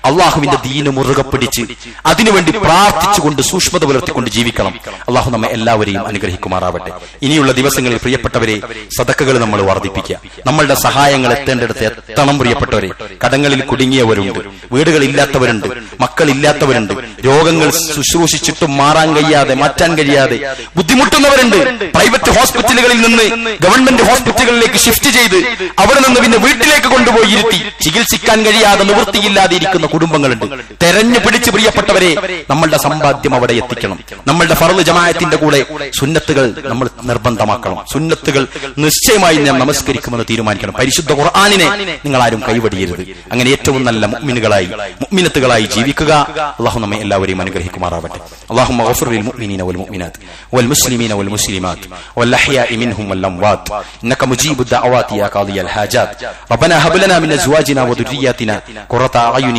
അള്ളാഹുവിന്റെ ദീന് മുറുകെ പിടിച്ച് അതിനുവേണ്ടി പ്രാർത്ഥിച്ചുകൊണ്ട് സൂക്ഷ്മത പുലർത്തിക്കൊണ്ട് ജീവിക്കണം. അള്ളാഹു നമ്മെ എല്ലാവരെയും അനുഗ്രഹിക്കുമാറാവട്ടെ. ഇനിയുള്ള ദിവസങ്ങളിൽ പ്രിയപ്പെട്ടവരെ, സദക്കകൾ നമ്മൾ വർദ്ധിപ്പിക്കുക. നമ്മളുടെ സഹായങ്ങൾ എത്തേണ്ടടുത്ത് എത്തണം. പ്രിയപ്പെട്ടവരെ, കടങ്ങളിൽ കുടുങ്ങിയവരുണ്ട്, വീടുകളില്ലാത്തവരുണ്ട്, മക്കളില്ലാത്തവരുണ്ട്, രോഗങ്ങൾ ശുശ്രൂഷിച്ചിട്ടും മാറാൻ കഴിയാതെ മാറ്റാൻ കഴിയാതെ ബുദ്ധിമുട്ടുന്നവരുണ്ട്. പ്രൈവറ്റ് ഹോസ്പിറ്റലുകളിൽ നിന്ന് ഗവൺമെന്റ് ഹോസ്പിറ്റലുകളിലേക്ക് ഷിഫ്റ്റ് ചെയ്ത് അവിടെ നിന്ന് പിന്നെ വീട്ടിലേക്ക് കൊണ്ടുപോയി ഇരുത്തി ചികിത്സിക്കാൻ കഴിയാതെ നിവൃത്തിയില്ലാതെ ഇരിക്കുന്ന കുടുംബങ്ങളുണ്ട്. തെരഞ്ഞു പിടിച്ച് പ്രിയപ്പെട്ടവരെ, നമ്മളുടെ സമ്പാദ്യം അവിടെ എത്തിക്കണം. നമ്മളുടെ ഫർള് ജമാഅത്തിന്റെ കൂടെ സുന്നത്തുകൾ നമ്മൾ നിർബന്ധമാക്കണം. സുന്നത്തുകൾ നിശ്ചയമായി ഞാൻ നമസ്കരിക്കുമെന്ന് തീരുമാനിക്കണം. പരിശുദ്ധ ഖുർആനിനെ നിങ്ങൾ ആരും കൈവടിയരുത്. അങ്ങനെ ഏറ്റവും നല്ല മുഅ്മിനുകളായി മുഅ്മിനത്തുകളായി ജീവിക്കുക. അല്ലാഹു നമ്മെ എല്ലാവരെയും അനുഗ്രഹിക്കുമാറാവട്ടെ. അല്ലാഹുമ്മ ഗഫിർ ലിൽ മുഅ്മിനീന വൽ മുഅ്മിനാത്ത് വൽ മുസ്ലിമീന വൽ മുസ്ലിമാത്ത് വൽ അഹ്യാഇ മിൻഹും വൽ അംവാത്ത് ഇന്നക മുജീബുദ് ദഅവാതി യാ ഖാദിയൽ ഹാജാത്ത് റബ്ബനാ ഹബ് ലനാ മിൻ അസ്വാജിനാ وذرياتنا قرة أعين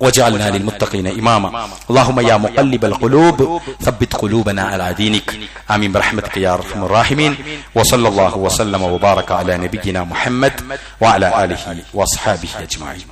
وجعلنا للمتقين إماما اللهم يا مقلب القلوب ثبت قلوبنا على دينك آمين برحمتك يا أرحم الراحمين وصلى الله وسلم وبارك على نبينا محمد وعلى آله وأصحابه أجمعين.